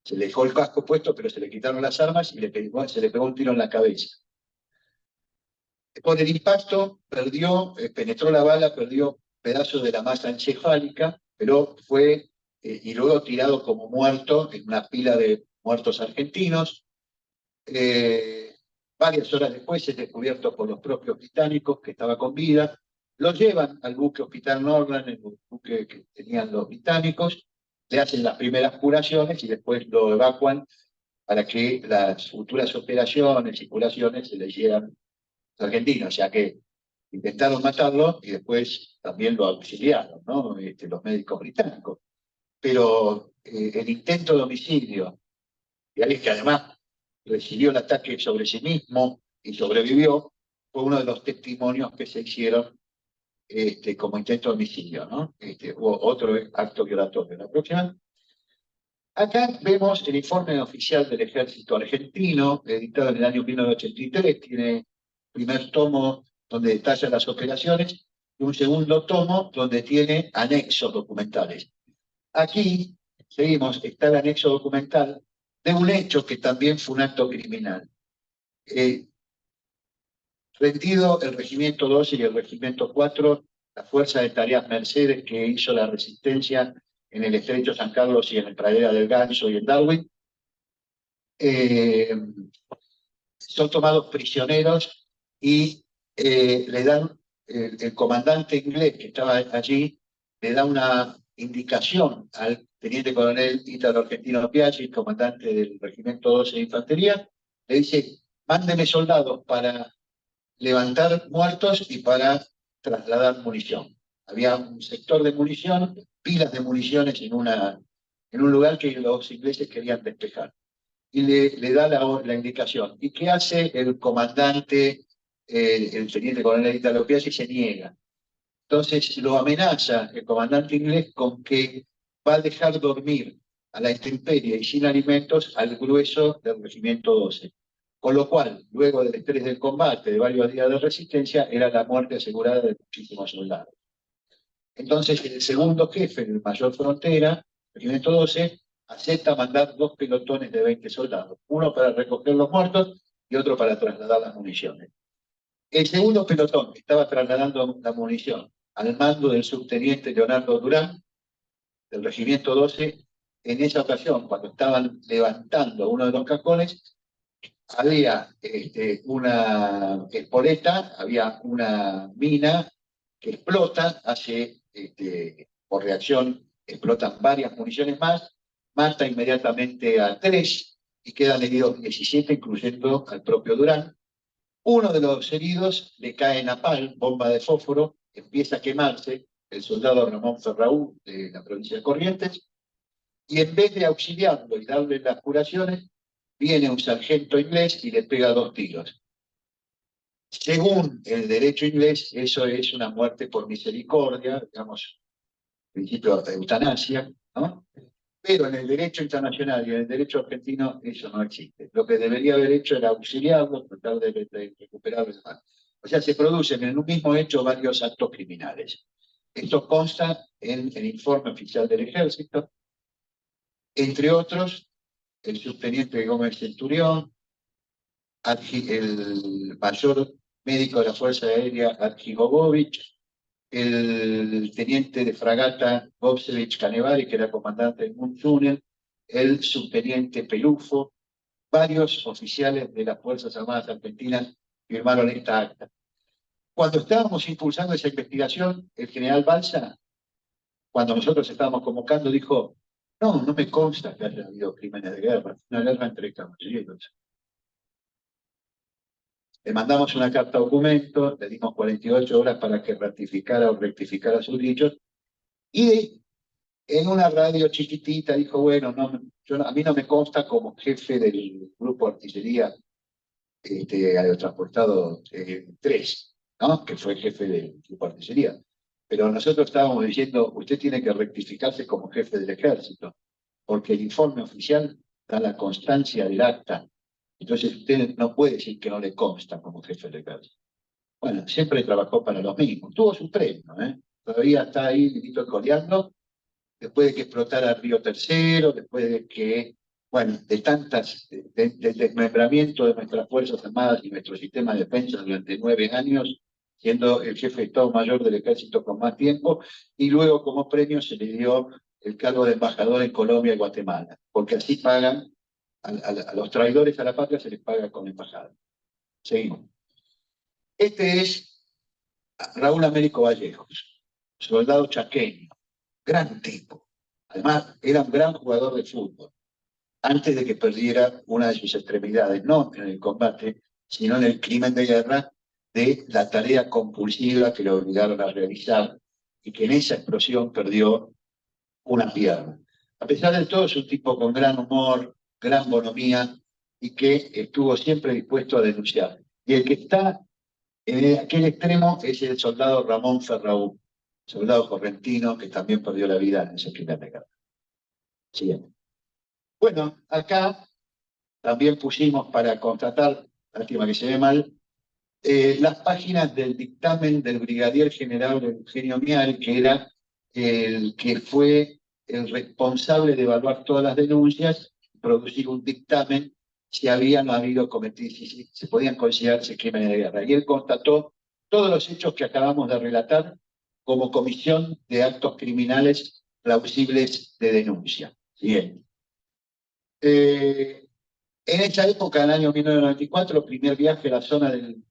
se le dejó el casco puesto, pero se le quitaron las armas y se le pegó un tiro en la cabeza. Por el impacto penetró la bala, perdió pedazos de la masa encefálica, pero fue y luego tirado como muerto en una pila de muertos argentinos. Varias horas después es descubierto por los propios británicos que estaba con vida. Lo llevan al buque Hospital Norland, el buque que tenían los británicos, le hacen las primeras curaciones y después lo evacuan para que las futuras operaciones y curaciones se le hicieran a los argentinos, ya que intentaron matarlo y después también lo auxiliaron, ¿no? Los médicos británicos. Pero el intento de homicidio, y alguien que además recibió el ataque sobre sí mismo y sobrevivió, fue uno de los testimonios que se hicieron como intento de homicidio, ¿no? Hubo otro acto violatorio. La próxima. Acá vemos el informe oficial del ejército argentino, editado en el año 1983, tiene primer tomo donde detalla las operaciones y un segundo tomo donde tiene anexos documentales. Aquí, seguimos, está el anexo documental de un hecho que también fue un acto criminal. Rendido el regimiento 12 y el regimiento 4, la Fuerza de Tareas Mercedes que hizo la resistencia en el Estrecho San Carlos y en el Pradera del Ganso y en Darwin, son tomados prisioneros y le dan, el comandante inglés que estaba allí, le da una indicación al teniente coronel Ítalo Argentino Piaggi, comandante del regimiento 12 de infantería, le dice, mándeme soldados para levantar muertos y para trasladar munición. Había un sector de munición, pilas de municiones en un lugar que los ingleses querían despejar. Y le da la indicación. ¿Y qué hace el comandante, el teniente coronel Italo Piazzi? Se niega. Entonces lo amenaza el comandante inglés con que va a dejar dormir a la intemperie y sin alimentos al grueso del regimiento 12. Con lo cual, luego del estrés del combate, de varios días de resistencia, era la muerte asegurada de muchísimos soldados. Entonces, el segundo jefe, el mayor frontera, el regimiento 12, acepta mandar 2 pelotones de 20 soldados, uno para recoger los muertos y otro para trasladar las municiones. El segundo pelotón que estaba trasladando la munición al mando del subteniente Leonardo Durán, del regimiento 12, en esa ocasión, cuando estaban levantando uno de los cajones, había una espoleta, había una mina que explota, por reacción explotan varias municiones más, mata inmediatamente a 3 y quedan heridos 17, incluyendo al propio Durán. Uno de los heridos le cae napalm, bomba de fósforo, empieza a quemarse, el soldado Ramón Ferraú de la provincia de Corrientes, y en vez de auxiliarlo y darle las curaciones, viene un sargento inglés y le pega 2 tiros. Según el derecho inglés, eso es una muerte por misericordia, digamos, principio de eutanasia, ¿no? Pero en el derecho internacional y en el derecho argentino eso no existe. Lo que debería haber hecho era auxiliarlo, tratar de recuperar el mal. O sea, se producen en un mismo hecho varios actos criminales. Esto consta en el informe oficial del Ejército, entre otros, el subteniente Gómez Centurión, el mayor médico de la Fuerza Aérea Arjigovic, el teniente de fragata Bobsevich Canevari, que era comandante del Munzúnel, el subteniente Pelufo, varios oficiales de las Fuerzas Armadas Argentinas firmaron esta acta. Cuando estábamos impulsando esa investigación, el general Balsa, cuando nosotros estábamos convocando, dijo: no me consta que haya habido crímenes de guerra, una guerra entre caballeros. Le mandamos una carta documento, le dimos 48 horas para que ratificara o rectificara sus dichos, y en una radio chiquitita dijo: bueno, a mí no me consta como jefe del grupo artillería aerotransportado 3, ¿no? Que fue jefe del grupo artillería. Pero nosotros estábamos diciendo: usted tiene que rectificarse como jefe del ejército, porque el informe oficial da la constancia del acta. Entonces usted no puede decir que no le consta como jefe del ejército. Bueno, siempre trabajó para los mismos. Tuvo su premio, ¿eh? Todavía está ahí, Lito, coleando, después de que explotara el Río Tercero, después de que, bueno, del desmembramiento de nuestras Fuerzas Armadas y nuestro sistema de defensa durante 9 años, siendo el jefe de Estado Mayor del Ejército con más tiempo, y luego como premio se le dio el cargo de embajador en Colombia y Guatemala, porque así pagan, a los traidores a la patria se les paga con embajada. Seguimos. Este es Raúl Américo Vallejos, soldado chaqueño, gran tipo. Además, era un gran jugador de fútbol, antes de que perdiera una de sus extremidades, no en el combate, sino en el crimen de guerra de la tarea compulsiva que lo obligaron a realizar y que en esa explosión perdió una pierna. A pesar de todo, es un tipo con gran humor, gran bonomía y que estuvo siempre dispuesto a denunciar. Y el que está en aquel extremo es el soldado Ramón Ferraú, soldado correntino que también perdió la vida en ese crimen de guerra. Siguiente. Bueno, acá también pusimos para constatar, lástima que se ve mal, las páginas del dictamen del brigadier general Eugenio Mial, que era el que fue el responsable de evaluar todas las denuncias, producir un dictamen si habían habido cometido, si se podían considerarse crímenes de guerra. Y él constató todos los hechos que acabamos de relatar como comisión de actos criminales plausibles de denuncia. Siguiente. En esa época, en el año 1994, el primer viaje a la zona del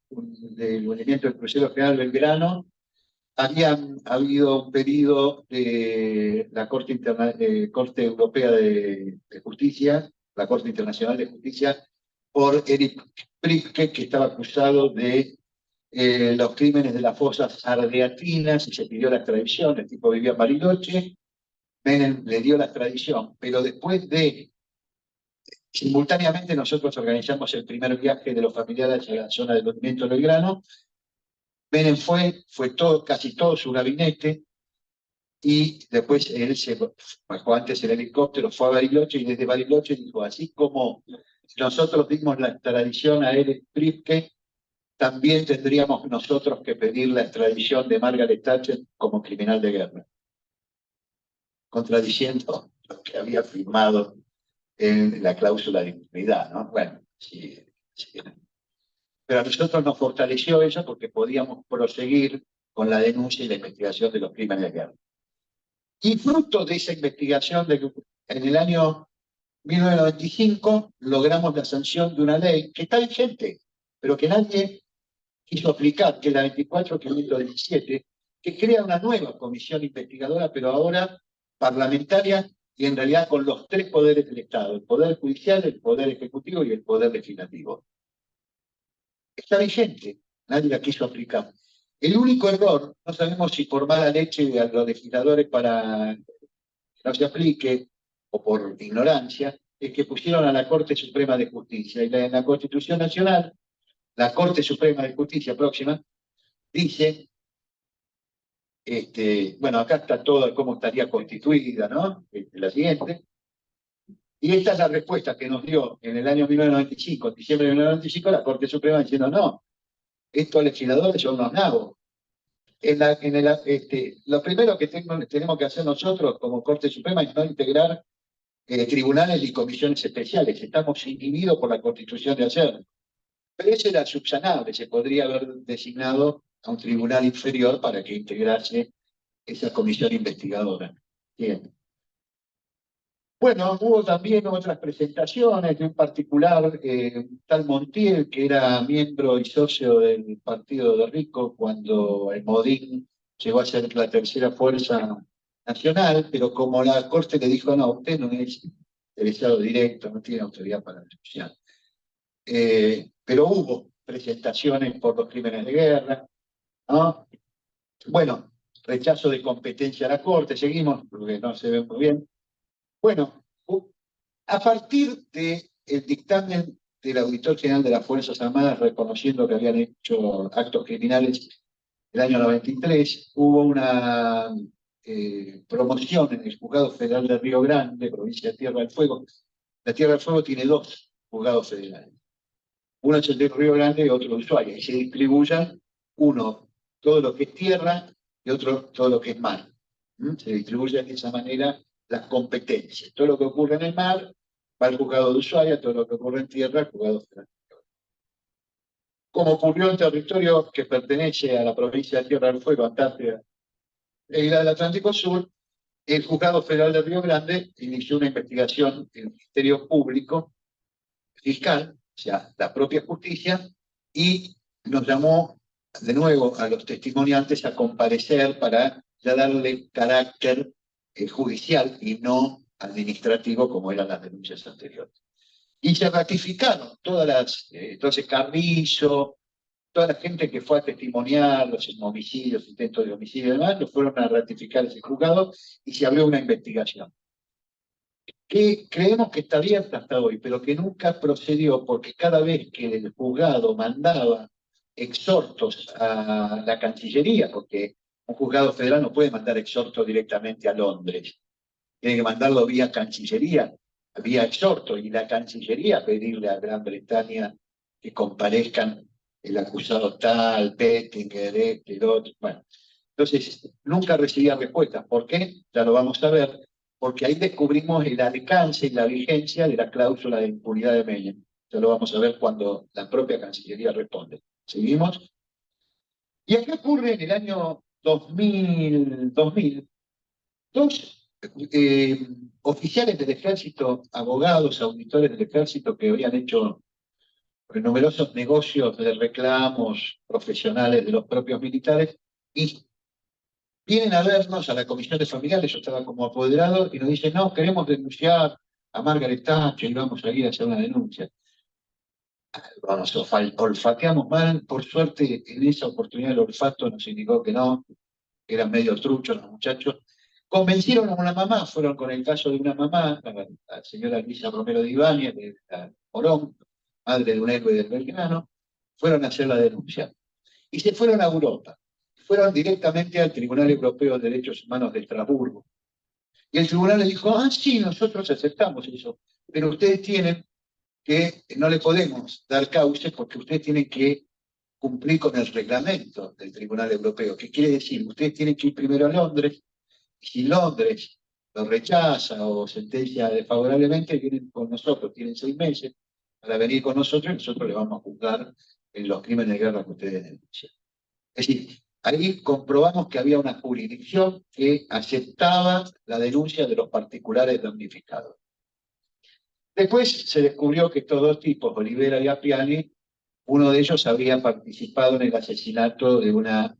hundimiento del crucero General Belgrano, había habido un pedido de la Corte Europea de Justicia, la Corte Internacional de Justicia, por Erich Priebke, que estaba acusado de los crímenes de las fosas ardeatinas, y se pidió la extradición. El tipo vivía en Bariloche, Menem le dio la extradición, pero después de... Simultáneamente nosotros organizamos el primer viaje de los familiares a la zona del hundimiento del Belgrano. Menem fue todo, casi todo su gabinete, y después él se bajó antes el helicóptero, fue a Bariloche, y desde Bariloche dijo: así como nosotros dimos la extradición a Erich Priebke, también tendríamos nosotros que pedir la extradición de Margaret Thatcher como criminal de guerra, contradiciendo lo que había firmado en la cláusula de impunidad, ¿no? Bueno, sí. Pero a nosotros nos fortaleció eso porque podíamos proseguir con la denuncia y la investigación de los crímenes de guerra. Y fruto de esa investigación, en el año 1995 logramos la sanción de una ley que está vigente, pero que nadie quiso aplicar, que es la 24.517, que crea una nueva comisión investigadora, pero ahora parlamentaria, y en realidad con los 3 poderes del Estado: el Poder Judicial, el Poder Ejecutivo y el Poder Legislativo. Está vigente, nadie la quiso aplicar. El único error, no sabemos si por mala leche a los legisladores para que no se aplique o por ignorancia, es que pusieron a la Corte Suprema de Justicia. Y en la Constitución Nacional, la Corte Suprema de Justicia próxima dice, bueno, acá está todo cómo estaría constituida, ¿no? La siguiente. Y esta es la respuesta que nos dio en el año 1995, en diciembre de 1995, la Corte Suprema diciendo: no, estos legisladores son unos nabos. Lo primero que tenemos que hacer nosotros como Corte Suprema es no integrar tribunales y comisiones especiales. Estamos inhibidos por la Constitución de hacerlo. Pero eso era subsanable, se podría haber designado a un tribunal inferior para que integrase esa comisión investigadora. Bien. Bueno, hubo también otras presentaciones, de un particular, tal Montiel, que era miembro y socio del partido de Rico cuando el Modín llegó a ser la tercera fuerza nacional, pero como la Corte le dijo, no, usted no es interesado directo, no tiene autoridad para denunciar. Pero hubo presentaciones por los crímenes de guerra, ¿no? Bueno, rechazo de competencia a la Corte, seguimos, porque no se ve muy bien. Bueno, a partir del dictamen del Auditor General de las Fuerzas Armadas reconociendo que habían hecho actos criminales el año 93, hubo una promoción en el Juzgado Federal de Río Grande, provincia de Tierra del Fuego. La Tierra del Fuego tiene dos juzgados federales. Uno es el de Río Grande y otro de Ushuaia, y se distribuyen, uno todo lo que es tierra y otro todo lo que es mar. Se distribuyen de esa manera las competencias. Todo lo que ocurre en el mar va al juzgado de Ushuaia, todo lo que ocurre en tierra al juzgado federal. Como ocurrió en territorio que pertenece a la provincia de Tierra del Fuego, Antártida e Isla del Atlántico Sur, el Juzgado Federal de Río Grande inició una investigación en el Ministerio Público Fiscal, o sea, la propia justicia, y nos llamó de nuevo a los testimoniantes a comparecer para ya darle carácter judicial y no administrativo como eran las denuncias anteriores. Y se ratificaron todas las, entonces Carrizo, toda la gente que fue a testimoniar los homicidios, intentos de homicidio y demás, lo fueron a ratificar ese juzgado y se abrió una investigación que creemos que está abierta hasta hoy, pero que nunca procedió porque cada vez que el juzgado mandaba exhortos a la Cancillería, porque un juzgado federal no puede mandar exhortos directamente a Londres, tiene que mandarlo vía Cancillería, vía exhorto, y la Cancillería pedirle a Gran Bretaña que comparezcan el acusado tal, Pettinger, el otro, bueno. Entonces, nunca recibía respuestas. ¿Por qué? Ya lo vamos a ver, porque ahí descubrimos el alcance y la vigencia de la cláusula de impunidad de Menem. Ya lo vamos a ver cuando la propia Cancillería responde. ¿Seguimos? Y acá ocurre en el año 2000 dos oficiales del ejército, abogados, auditores del ejército que habían hecho numerosos negocios de reclamos profesionales de los propios militares y vienen a vernos a la comisión de familiares, yo estaba como apoderado, y nos dicen, no, queremos denunciar a Margaret Thatcher y vamos a ir a hacer una denuncia. Nos olfateamos mal, por suerte en esa oportunidad el olfato nos indicó que no, que eran medio truchos los muchachos. Convencieron a una mamá, fueron con el caso de una mamá, la señora Elisa Romero de Ibáñez, de Morón, madre de un héroe del Belgrano, fueron a hacer la denuncia. Y se fueron a Europa. Fueron directamente al Tribunal Europeo de Derechos Humanos de Estrasburgo. Y el tribunal le dijo, ah, sí, nosotros aceptamos eso, pero ustedes tienen que, no le podemos dar cauce porque ustedes tienen que cumplir con el reglamento del Tribunal Europeo. ¿Qué quiere decir? Ustedes tienen que ir primero a Londres, y si Londres lo rechaza o sentencia desfavorablemente, vienen con nosotros, tienen 6 meses para venir con nosotros y nosotros les vamos a juzgar en los crímenes de guerra que ustedes denuncian. Es decir, ahí comprobamos que había una jurisdicción que aceptaba la denuncia de los particulares damnificados. Después se descubrió que estos dos tipos, Olivera y Appiani, uno de ellos había participado en el asesinato de una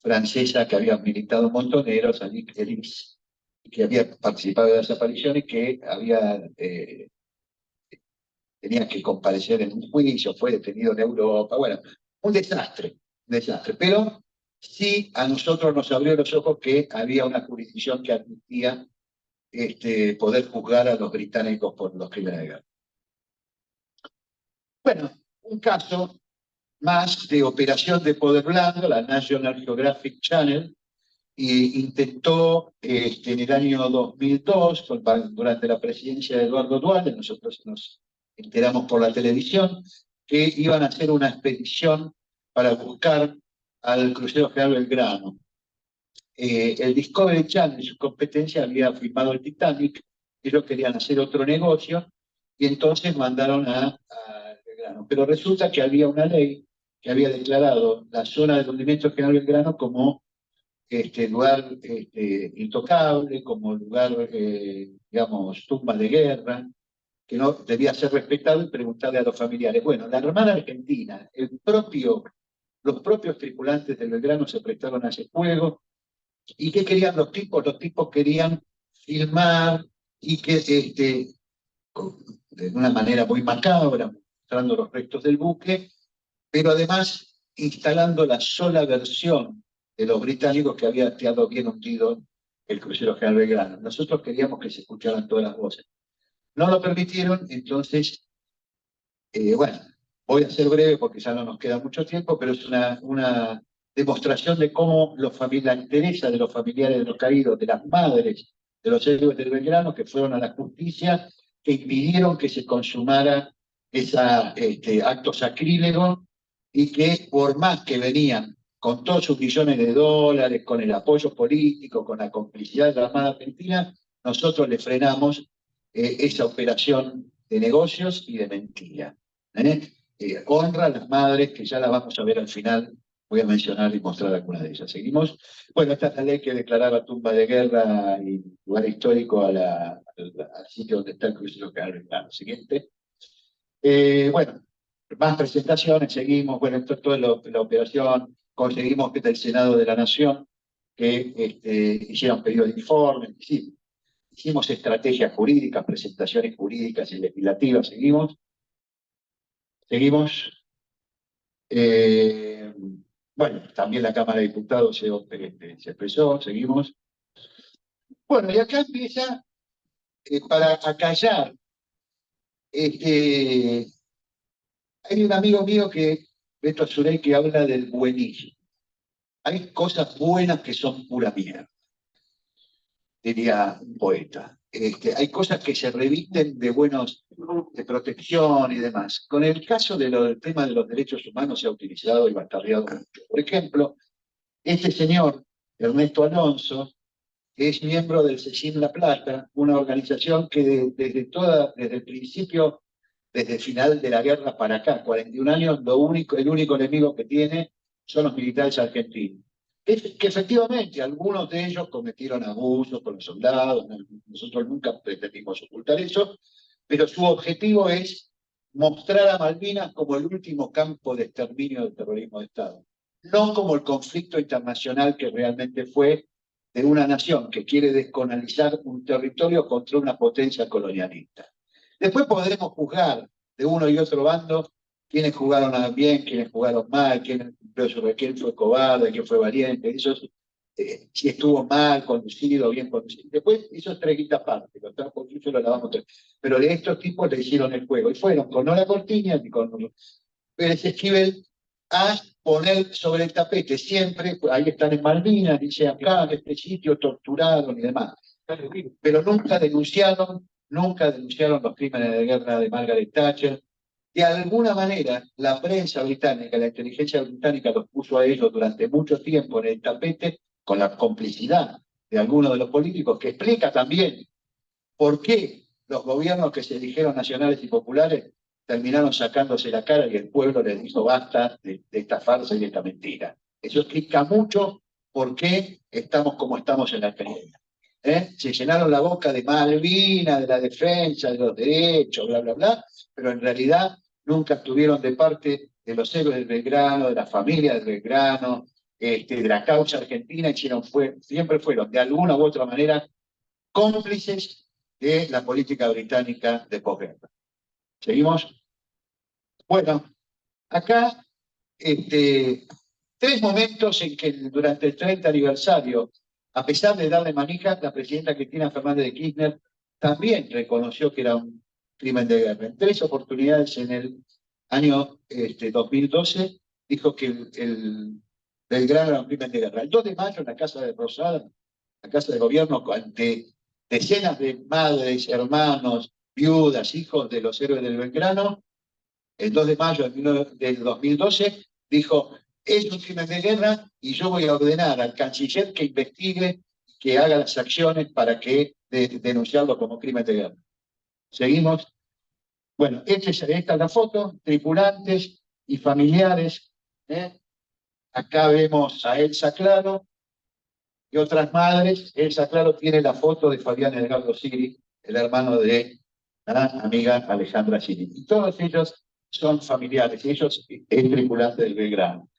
francesa que había militado en Montoneros, Annick Elise, que había participado de la desaparición y que tenía que comparecer en un juicio, fue detenido en Europa, bueno, un desastre, pero sí a nosotros nos abrió los ojos que había una jurisdicción que admitía poder juzgar a los británicos por los crímenes de guerra. Bueno, un caso más de operación de poder blando, la National Geographic Channel, intentó en el año 2002, durante la presidencia de Eduardo Duhalde, nosotros nos enteramos por la televisión, que iban a hacer una expedición para buscar al crucero General Belgrano. El Discovery Channel, en su competencia, había filmado el Titanic, ellos querían hacer otro negocio, y entonces mandaron a Belgrano. Belgrano. Pero resulta que había una ley que había declarado la zona del hundimiento del General Belgrano como lugar intocable, como lugar, digamos, tumba de guerra, que no debía ser respetado y preguntarle a los familiares. Bueno, la Armada Argentina, los propios tripulantes del Belgrano se prestaron a ese juego. ¿Y qué querían los tipos? Los tipos querían filmar y que de una manera muy macabra, mostrando los restos del buque, pero además instalando la sola versión de los británicos que había quedado bien hundido el crucero General Belgrano. Nosotros queríamos que se escucharan todas las voces. No lo permitieron, entonces, bueno, voy a ser breve porque ya no nos queda mucho tiempo, pero es una demostración de cómo la interesa de los familiares de los caídos, de las madres de los héroes del Belgrano, que fueron a la justicia, que impidieron que se consumara ese acto sacrílego y que por más que venían con todos sus millones de dólares, con el apoyo político, con la complicidad de la Armada Argentina, nosotros le frenamos esa operación de negocios y de mentira. Honra a las madres, que ya las vamos a ver al final, voy a mencionar y mostrar algunas de ellas. Seguimos. Bueno, esta es la ley que declaraba tumba de guerra y lugar histórico al sitio donde está el crucero General Belgrano. Siguiente. Bueno, más presentaciones, seguimos. Bueno, esto es toda la operación. Conseguimos que del Senado de la Nación que hicieran pedido de informes. Sí, hicimos estrategias jurídicas, presentaciones jurídicas y legislativas. Seguimos. Seguimos. Bueno, también la Cámara de Diputados se expresó, seguimos. Bueno, y acá empieza, para acallar, hay un amigo mío Beto Azurey, que habla del buenismo. Hay cosas buenas que son pura mierda, diría un poeta. Hay cosas que se revisten de protección y demás. Con el caso del tema de los derechos humanos se ha utilizado y bastardeado mucho. Por ejemplo, este señor, Ernesto Alonso, es miembro del CECIM La Plata, una organización que desde el principio, desde el final de la guerra para acá, 41 años, el único enemigo que tiene son los militares argentinos. Que efectivamente algunos de ellos cometieron abusos con los soldados, nosotros nunca pretendimos ocultar eso, pero su objetivo es mostrar a Malvinas como el último campo de exterminio del terrorismo de Estado, no como el conflicto internacional que realmente fue de una nación que quiere descolonizar un territorio contra una potencia colonialista. Después podremos juzgar de uno y otro bando quiénes jugaron bien, quiénes jugaron mal, quién fue cobarde, quién fue valiente, si estuvo mal conducido o bien conducido. Después eso es treguita aparte, lo trajo mucho, lo lavamos tres. Pero de estos tipos le hicieron el juego. Y fueron con Nora Cortiñas y con Pérez Esquivel a poner sobre el tapete siempre, ahí están en Malvinas, dice acá, en este sitio, torturaron y demás. Pero nunca denunciaron los crímenes de guerra de Margaret Thatcher. De alguna manera, la prensa británica, la inteligencia británica los puso a ellos durante mucho tiempo en el tapete con la complicidad de algunos de los políticos, que explica también por qué los gobiernos que se dijeron nacionales y populares terminaron sacándose la cara y el pueblo les dijo basta de esta farsa y de esta mentira. Eso explica mucho por qué estamos como estamos en la Argentina. Se llenaron la boca de Malvinas, de la defensa, de los derechos, bla, bla, bla, pero en realidad nunca estuvieron de parte de los héroes del Belgrano, de la familia del Belgrano, de la causa argentina, siempre fueron de alguna u otra manera cómplices de la política británica de posguerra. ¿Seguimos? Bueno, acá tres momentos en que durante el 30 aniversario, a pesar de darle manija, la presidenta Cristina Fernández de Kirchner también reconoció que era un crimen de guerra. En tres oportunidades en el año 2012 dijo que el Belgrano era un crimen de guerra. El 2 de mayo en la Casa de Rosada, la Casa de Gobierno, ante decenas de madres, hermanos, viudas, hijos de los héroes del Belgrano, el 2 de mayo del 2012, dijo, es un crimen de guerra y yo voy a ordenar al canciller que investigue, que haga las acciones para denunciarlo como crimen de guerra. Seguimos. Bueno, esta es la foto, tripulantes y familiares. Acá vemos a Elsa Claro y otras madres. Elsa Claro tiene la foto de Fabián Edgardo Siri, el hermano de la amiga Alejandra Siri. Y todos ellos son familiares, y ellos es tripulante del Belgrano.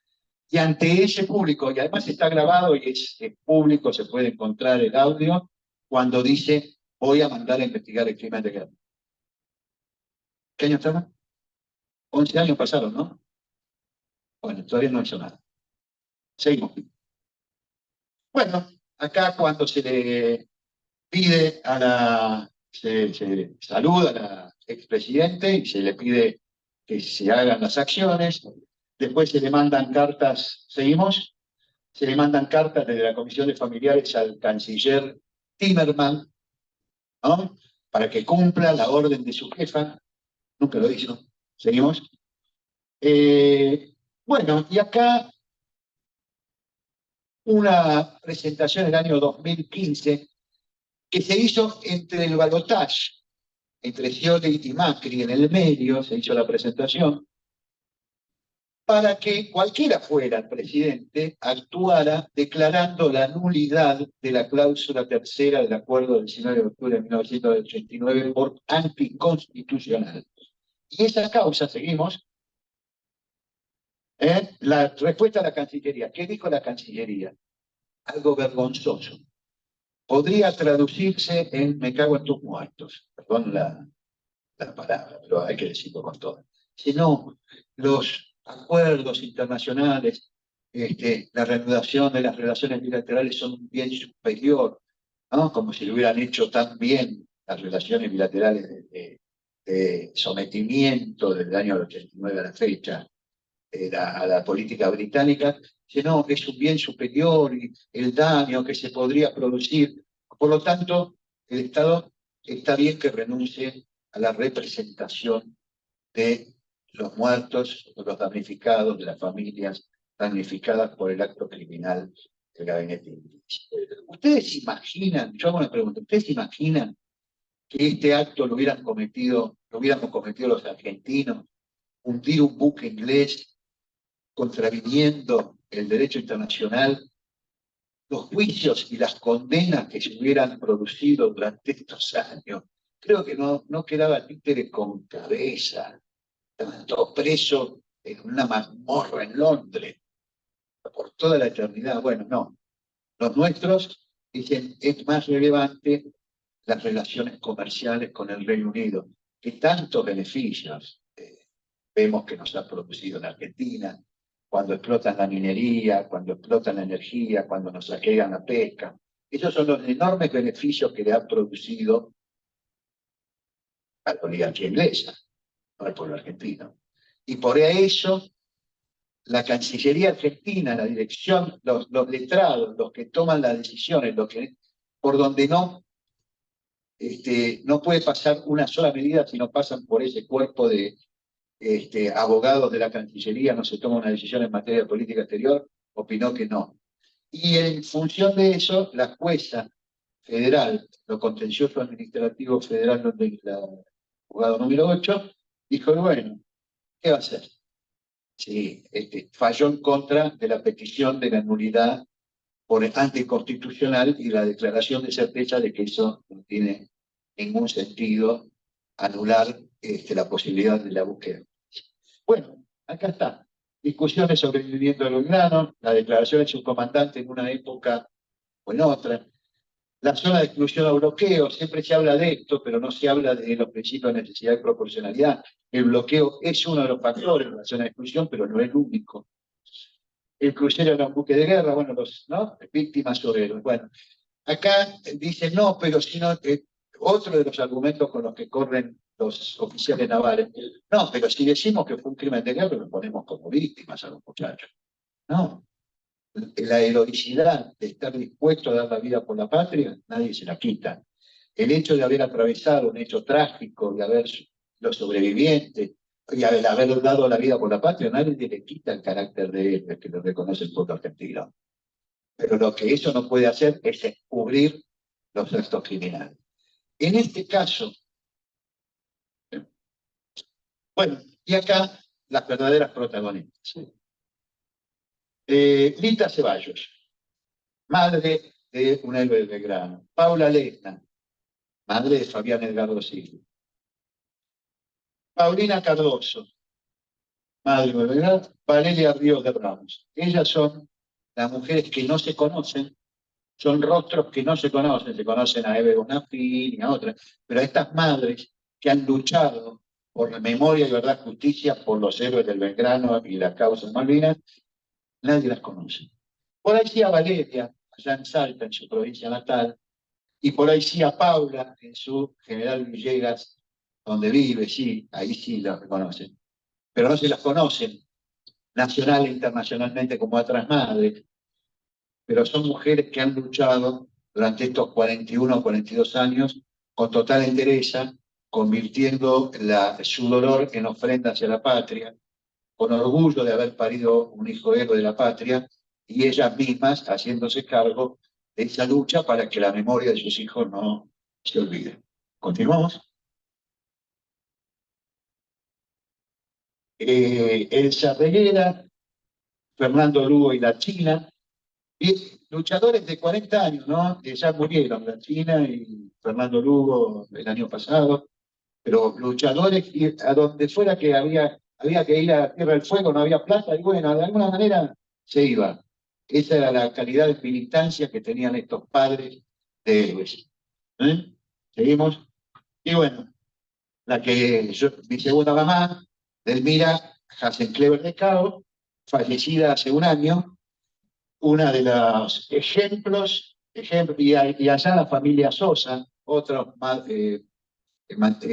Y ante ese público, y además está grabado y es público, se puede encontrar el audio, cuando dice, voy a mandar a investigar el crimen de guerra. ¿Qué año estamos? 11 años pasaron, ¿no? Bueno, todavía no hizo nada. Seguimos. Bueno, acá cuando se le pide a se saluda a la expresidente y se le pide que se hagan las acciones, después se le mandan cartas, ¿seguimos? Se le mandan cartas desde la Comisión de Familiares al canciller Timmerman, ¿no? Para que cumpla la orden de su jefa. Nunca lo hizo. ¿Seguimos? Bueno, y acá una presentación en el año 2015 que se hizo entre el balotaje, entre Scioli y Macri en el medio, se hizo la presentación, para que cualquiera fuera el presidente, actuara declarando la nulidad de la cláusula tercera del acuerdo del 19 de octubre de 1989 por anticonstitucional. Y esa causa, seguimos, la respuesta a la Cancillería. ¿Qué dijo la Cancillería? Algo vergonzoso. Podría traducirse en me cago en tus muertos. Perdón la palabra, pero hay que decirlo con todo. Si no, los acuerdos internacionales, la reanudación de las relaciones bilaterales son un bien superior, ¿no? Como si lo hubieran hecho tan bien las relaciones bilaterales de sometimiento del año 89 a la fecha a la política británica, sino que es un bien superior y el daño que se podría producir. Por lo tanto, el Estado está bien que renuncie a la representación de los muertos, de los damnificados, de las familias damnificadas por el acto criminal del gabinete inglés. ¿Ustedes imaginan, yo hago una pregunta, ¿ustedes imaginan que este acto lo hubiéramos cometido los argentinos, hundir un buque inglés contraviniendo el derecho internacional, los juicios y las condenas que se hubieran producido durante estos años? Creo que no quedaba títere con cabeza. Estaban todos presos en una mazmorra en Londres por toda la eternidad. Bueno, no. Los nuestros dicen es más relevante las relaciones comerciales con el Reino Unido, que tantos beneficios vemos que nos ha producido en Argentina, cuando explotan la minería, cuando explotan la energía, cuando nos saquean la pesca. Esos son los enormes beneficios que le ha producido a la oligarquía inglesa, no al pueblo argentino. Y por eso la Cancillería Argentina, la dirección, los letrados, los que toman las decisiones, por donde no puede pasar una sola medida si no pasan por ese cuerpo de abogados de la Cancillería, no se toma una decisión en materia de política exterior, opinó que no. Y en función de eso, la jueza federal, lo contencioso administrativo federal, donde la juzgado número 8, dijo, bueno, ¿qué va a hacer? Sí, falló en contra de la petición de la nulidad por anticonstitucional y la declaración de certeza de que eso no tiene ningún sentido, anular la posibilidad de la búsqueda. Bueno, acá está. Discusiones sobre el viviendo de los granos, la declaración de su comandante en una época o en otra. La zona de exclusión o bloqueo, siempre se habla de esto, pero no se habla de los principios de necesidad y proporcionalidad. El bloqueo es uno de los factores de la zona de exclusión, pero no es el único. El crucero era un buque de guerra, bueno, ¿no? Víctimas obreros. Bueno, acá dicen, no, pero si no, otro de los argumentos con los que corren los oficiales navales, no, pero si decimos que fue un crimen de guerra, lo ponemos como víctimas a los muchachos. No, la heroicidad de estar dispuesto a dar la vida por la patria, nadie se la quita. El hecho de haber atravesado un hecho trágico, de haber los sobrevivientes, y haber dado la vida por la patria, nadie le quita el carácter de él, que lo reconoce el pueblo argentino. Pero lo que eso no puede hacer es encubrir los actos criminales. En este caso, Bueno, y acá las verdaderas protagonistas. Lita Ceballos, madre de un héroe de Belgrano. Paula Lesna, madre de Fabián Edgardo Silva. Paulina Cardoso, madre de Belgrano. Valeria Ríos de Ramos. Ellas son las mujeres que no se conocen, son rostros que no se conocen a Eve Bonafini y a otras, pero a estas madres que han luchado por la memoria y verdad justicia por los héroes del Belgrano y la causa de Malvinas, nadie las conoce. Por ahí sí a Valeria, allá en Salta, en su provincia natal, y por ahí sí a Paula, en su General Villegas, donde vive, sí, ahí sí las reconocen. Pero no se las conocen nacional e internacionalmente como otras madres, pero son mujeres que han luchado durante estos 41 o 42 años con total entereza, convirtiendo su dolor en ofrenda hacia la patria, con orgullo de haber parido un hijo héroe de la patria, y ellas mismas haciéndose cargo de esa lucha para que la memoria de sus hijos no se olvide. ¿Continuamos? Elsa Reguera, Fernando Lugo y la China, y luchadores de 40 años, ¿no? Que ya murieron, la China y Fernando Lugo el año pasado, pero luchadores, y a donde fuera que había que ir a Tierra del Fuego, no había plata, y bueno, de alguna manera se iba. Esa era la calidad de militancia que tenían estos padres de héroes. ¿Eh? ¿Seguimos? Y bueno, mi segunda mamá, Delmira Hasenclever de Cao, fallecida hace un año, una de los y allá la familia Sosa, otra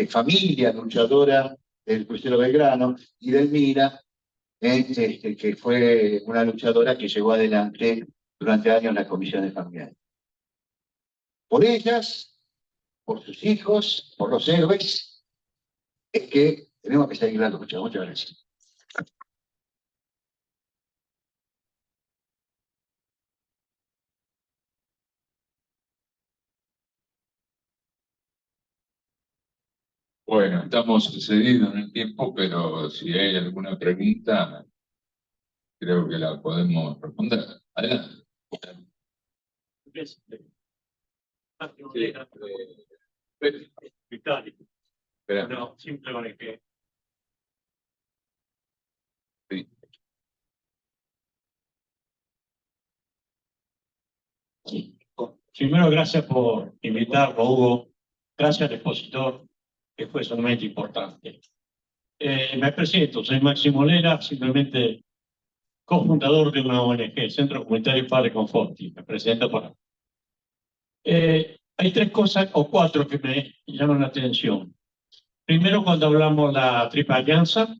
familia luchadora del crucero Belgrano, y Delmira, que fue una luchadora que llevó adelante durante años las comisiones familiares. Por ellas, por sus hijos, por los héroes, es que tenemos que seguir la lucha. Muchas gracias. Bueno, estamos excedidos en el tiempo, pero si hay alguna pregunta, creo que la podemos responder. Adelante. Espera. No, simplemente. Sí. Primero, gracias por invitarlo, Hugo. Gracias al expositor, que fue sumamente importante. Me presento, soy Máximo Lera, simplemente cofundador de una ONG, Centro Comunitario Padre Conforti. Me presento por acá. Hay tres cosas o cuatro que me llaman la atención. Primero, cuando hablamos de la Triple Alianza,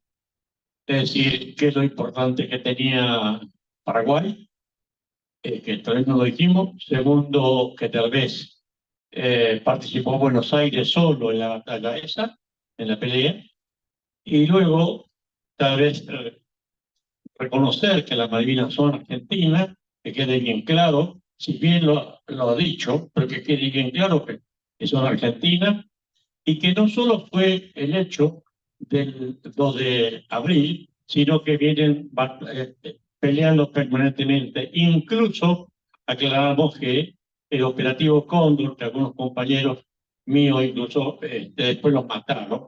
es decir, qué es lo importante que tenía Paraguay, que tal vez no lo dijimos. Segundo, que tal vez participó Buenos Aires solo en la batalla esa, en la pelea. Y luego, tal vez reconocer que las Malvinas son argentinas, que quede bien claro, si bien lo ha dicho, pero que quede bien claro que son argentinas, y que no solo fue el hecho del 2 de abril, sino que vienen peleando permanentemente. Incluso aclaramos que el operativo Cóndor, que algunos compañeros míos incluso después los mataron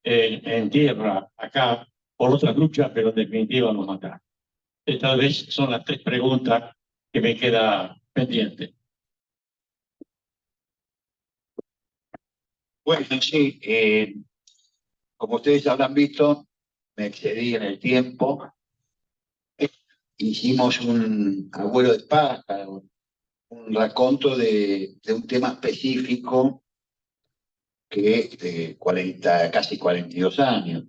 en tierra acá por otras luchas, pero en definitiva los mataron. Tal vez son las tres preguntas que me queda pendiente. Bueno, sí, como ustedes habrán visto, me excedí en el tiempo. Hicimos un abuelo de paja, un raconto de un tema específico que es de casi 42 años.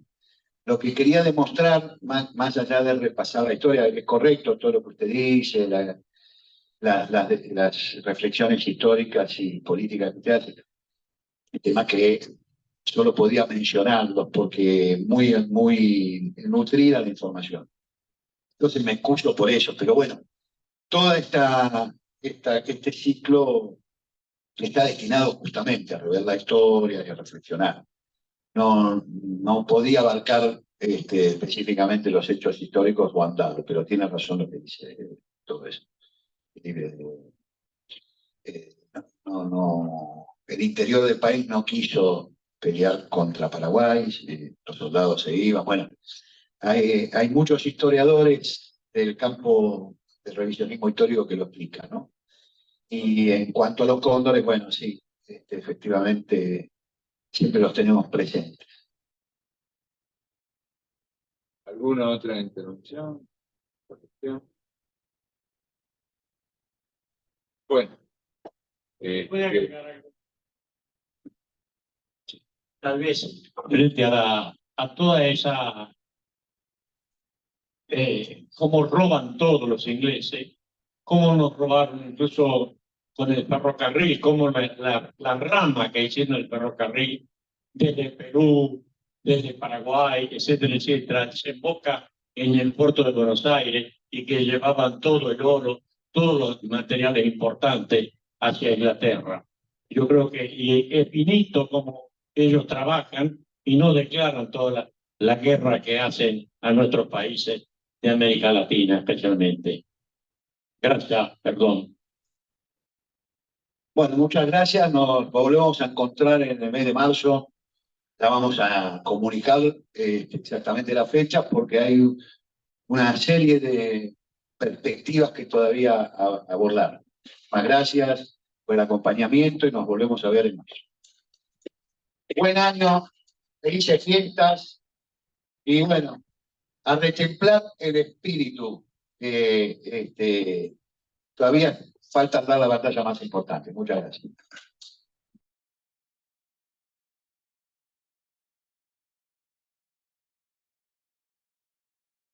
Lo que quería demostrar, más allá de repasar la historia, es correcto todo lo que usted dice, las reflexiones históricas y políticas que usted hace, el tema que solo podía mencionarlo porque muy nutrida la información. Entonces me excuso por eso, pero bueno, todo este ciclo está destinado justamente a rever la historia y a reflexionar. no podía abarcar específicamente los hechos históricos o andar, pero tiene razón lo que dice todo eso. El interior del país no quiso pelear contra Paraguay, los soldados se iban. Bueno, hay muchos historiadores del campo del revisionismo histórico que lo explican, ¿no? Y en cuanto a los cóndores, bueno, sí, efectivamente siempre los tenemos presentes. ¿Alguna otra interrupción? Bueno. Voy a agregar algo. Tal vez frente a toda esa cómo roban todos los ingleses, cómo nos robaron incluso con el ferrocarril, cómo la rama que hicieron el ferrocarril desde Perú, desde Paraguay, etcétera, etcétera, desemboca en el puerto de Buenos Aires y que llevaban todo el oro, todos los materiales importantes hacia Inglaterra. Yo creo que y es finito como ellos trabajan y no declaran toda la guerra que hacen a nuestros países de América Latina especialmente. Gracias, perdón. Bueno, muchas gracias. Nos volvemos a encontrar en el mes de marzo. Ya vamos a comunicar exactamente la fecha porque hay una serie de perspectivas que todavía abordar. Muchas gracias por el acompañamiento y nos volvemos a ver en marzo. Buen año, felices fiestas y bueno, a retemplar el espíritu. Todavía falta dar la batalla más importante. Muchas gracias.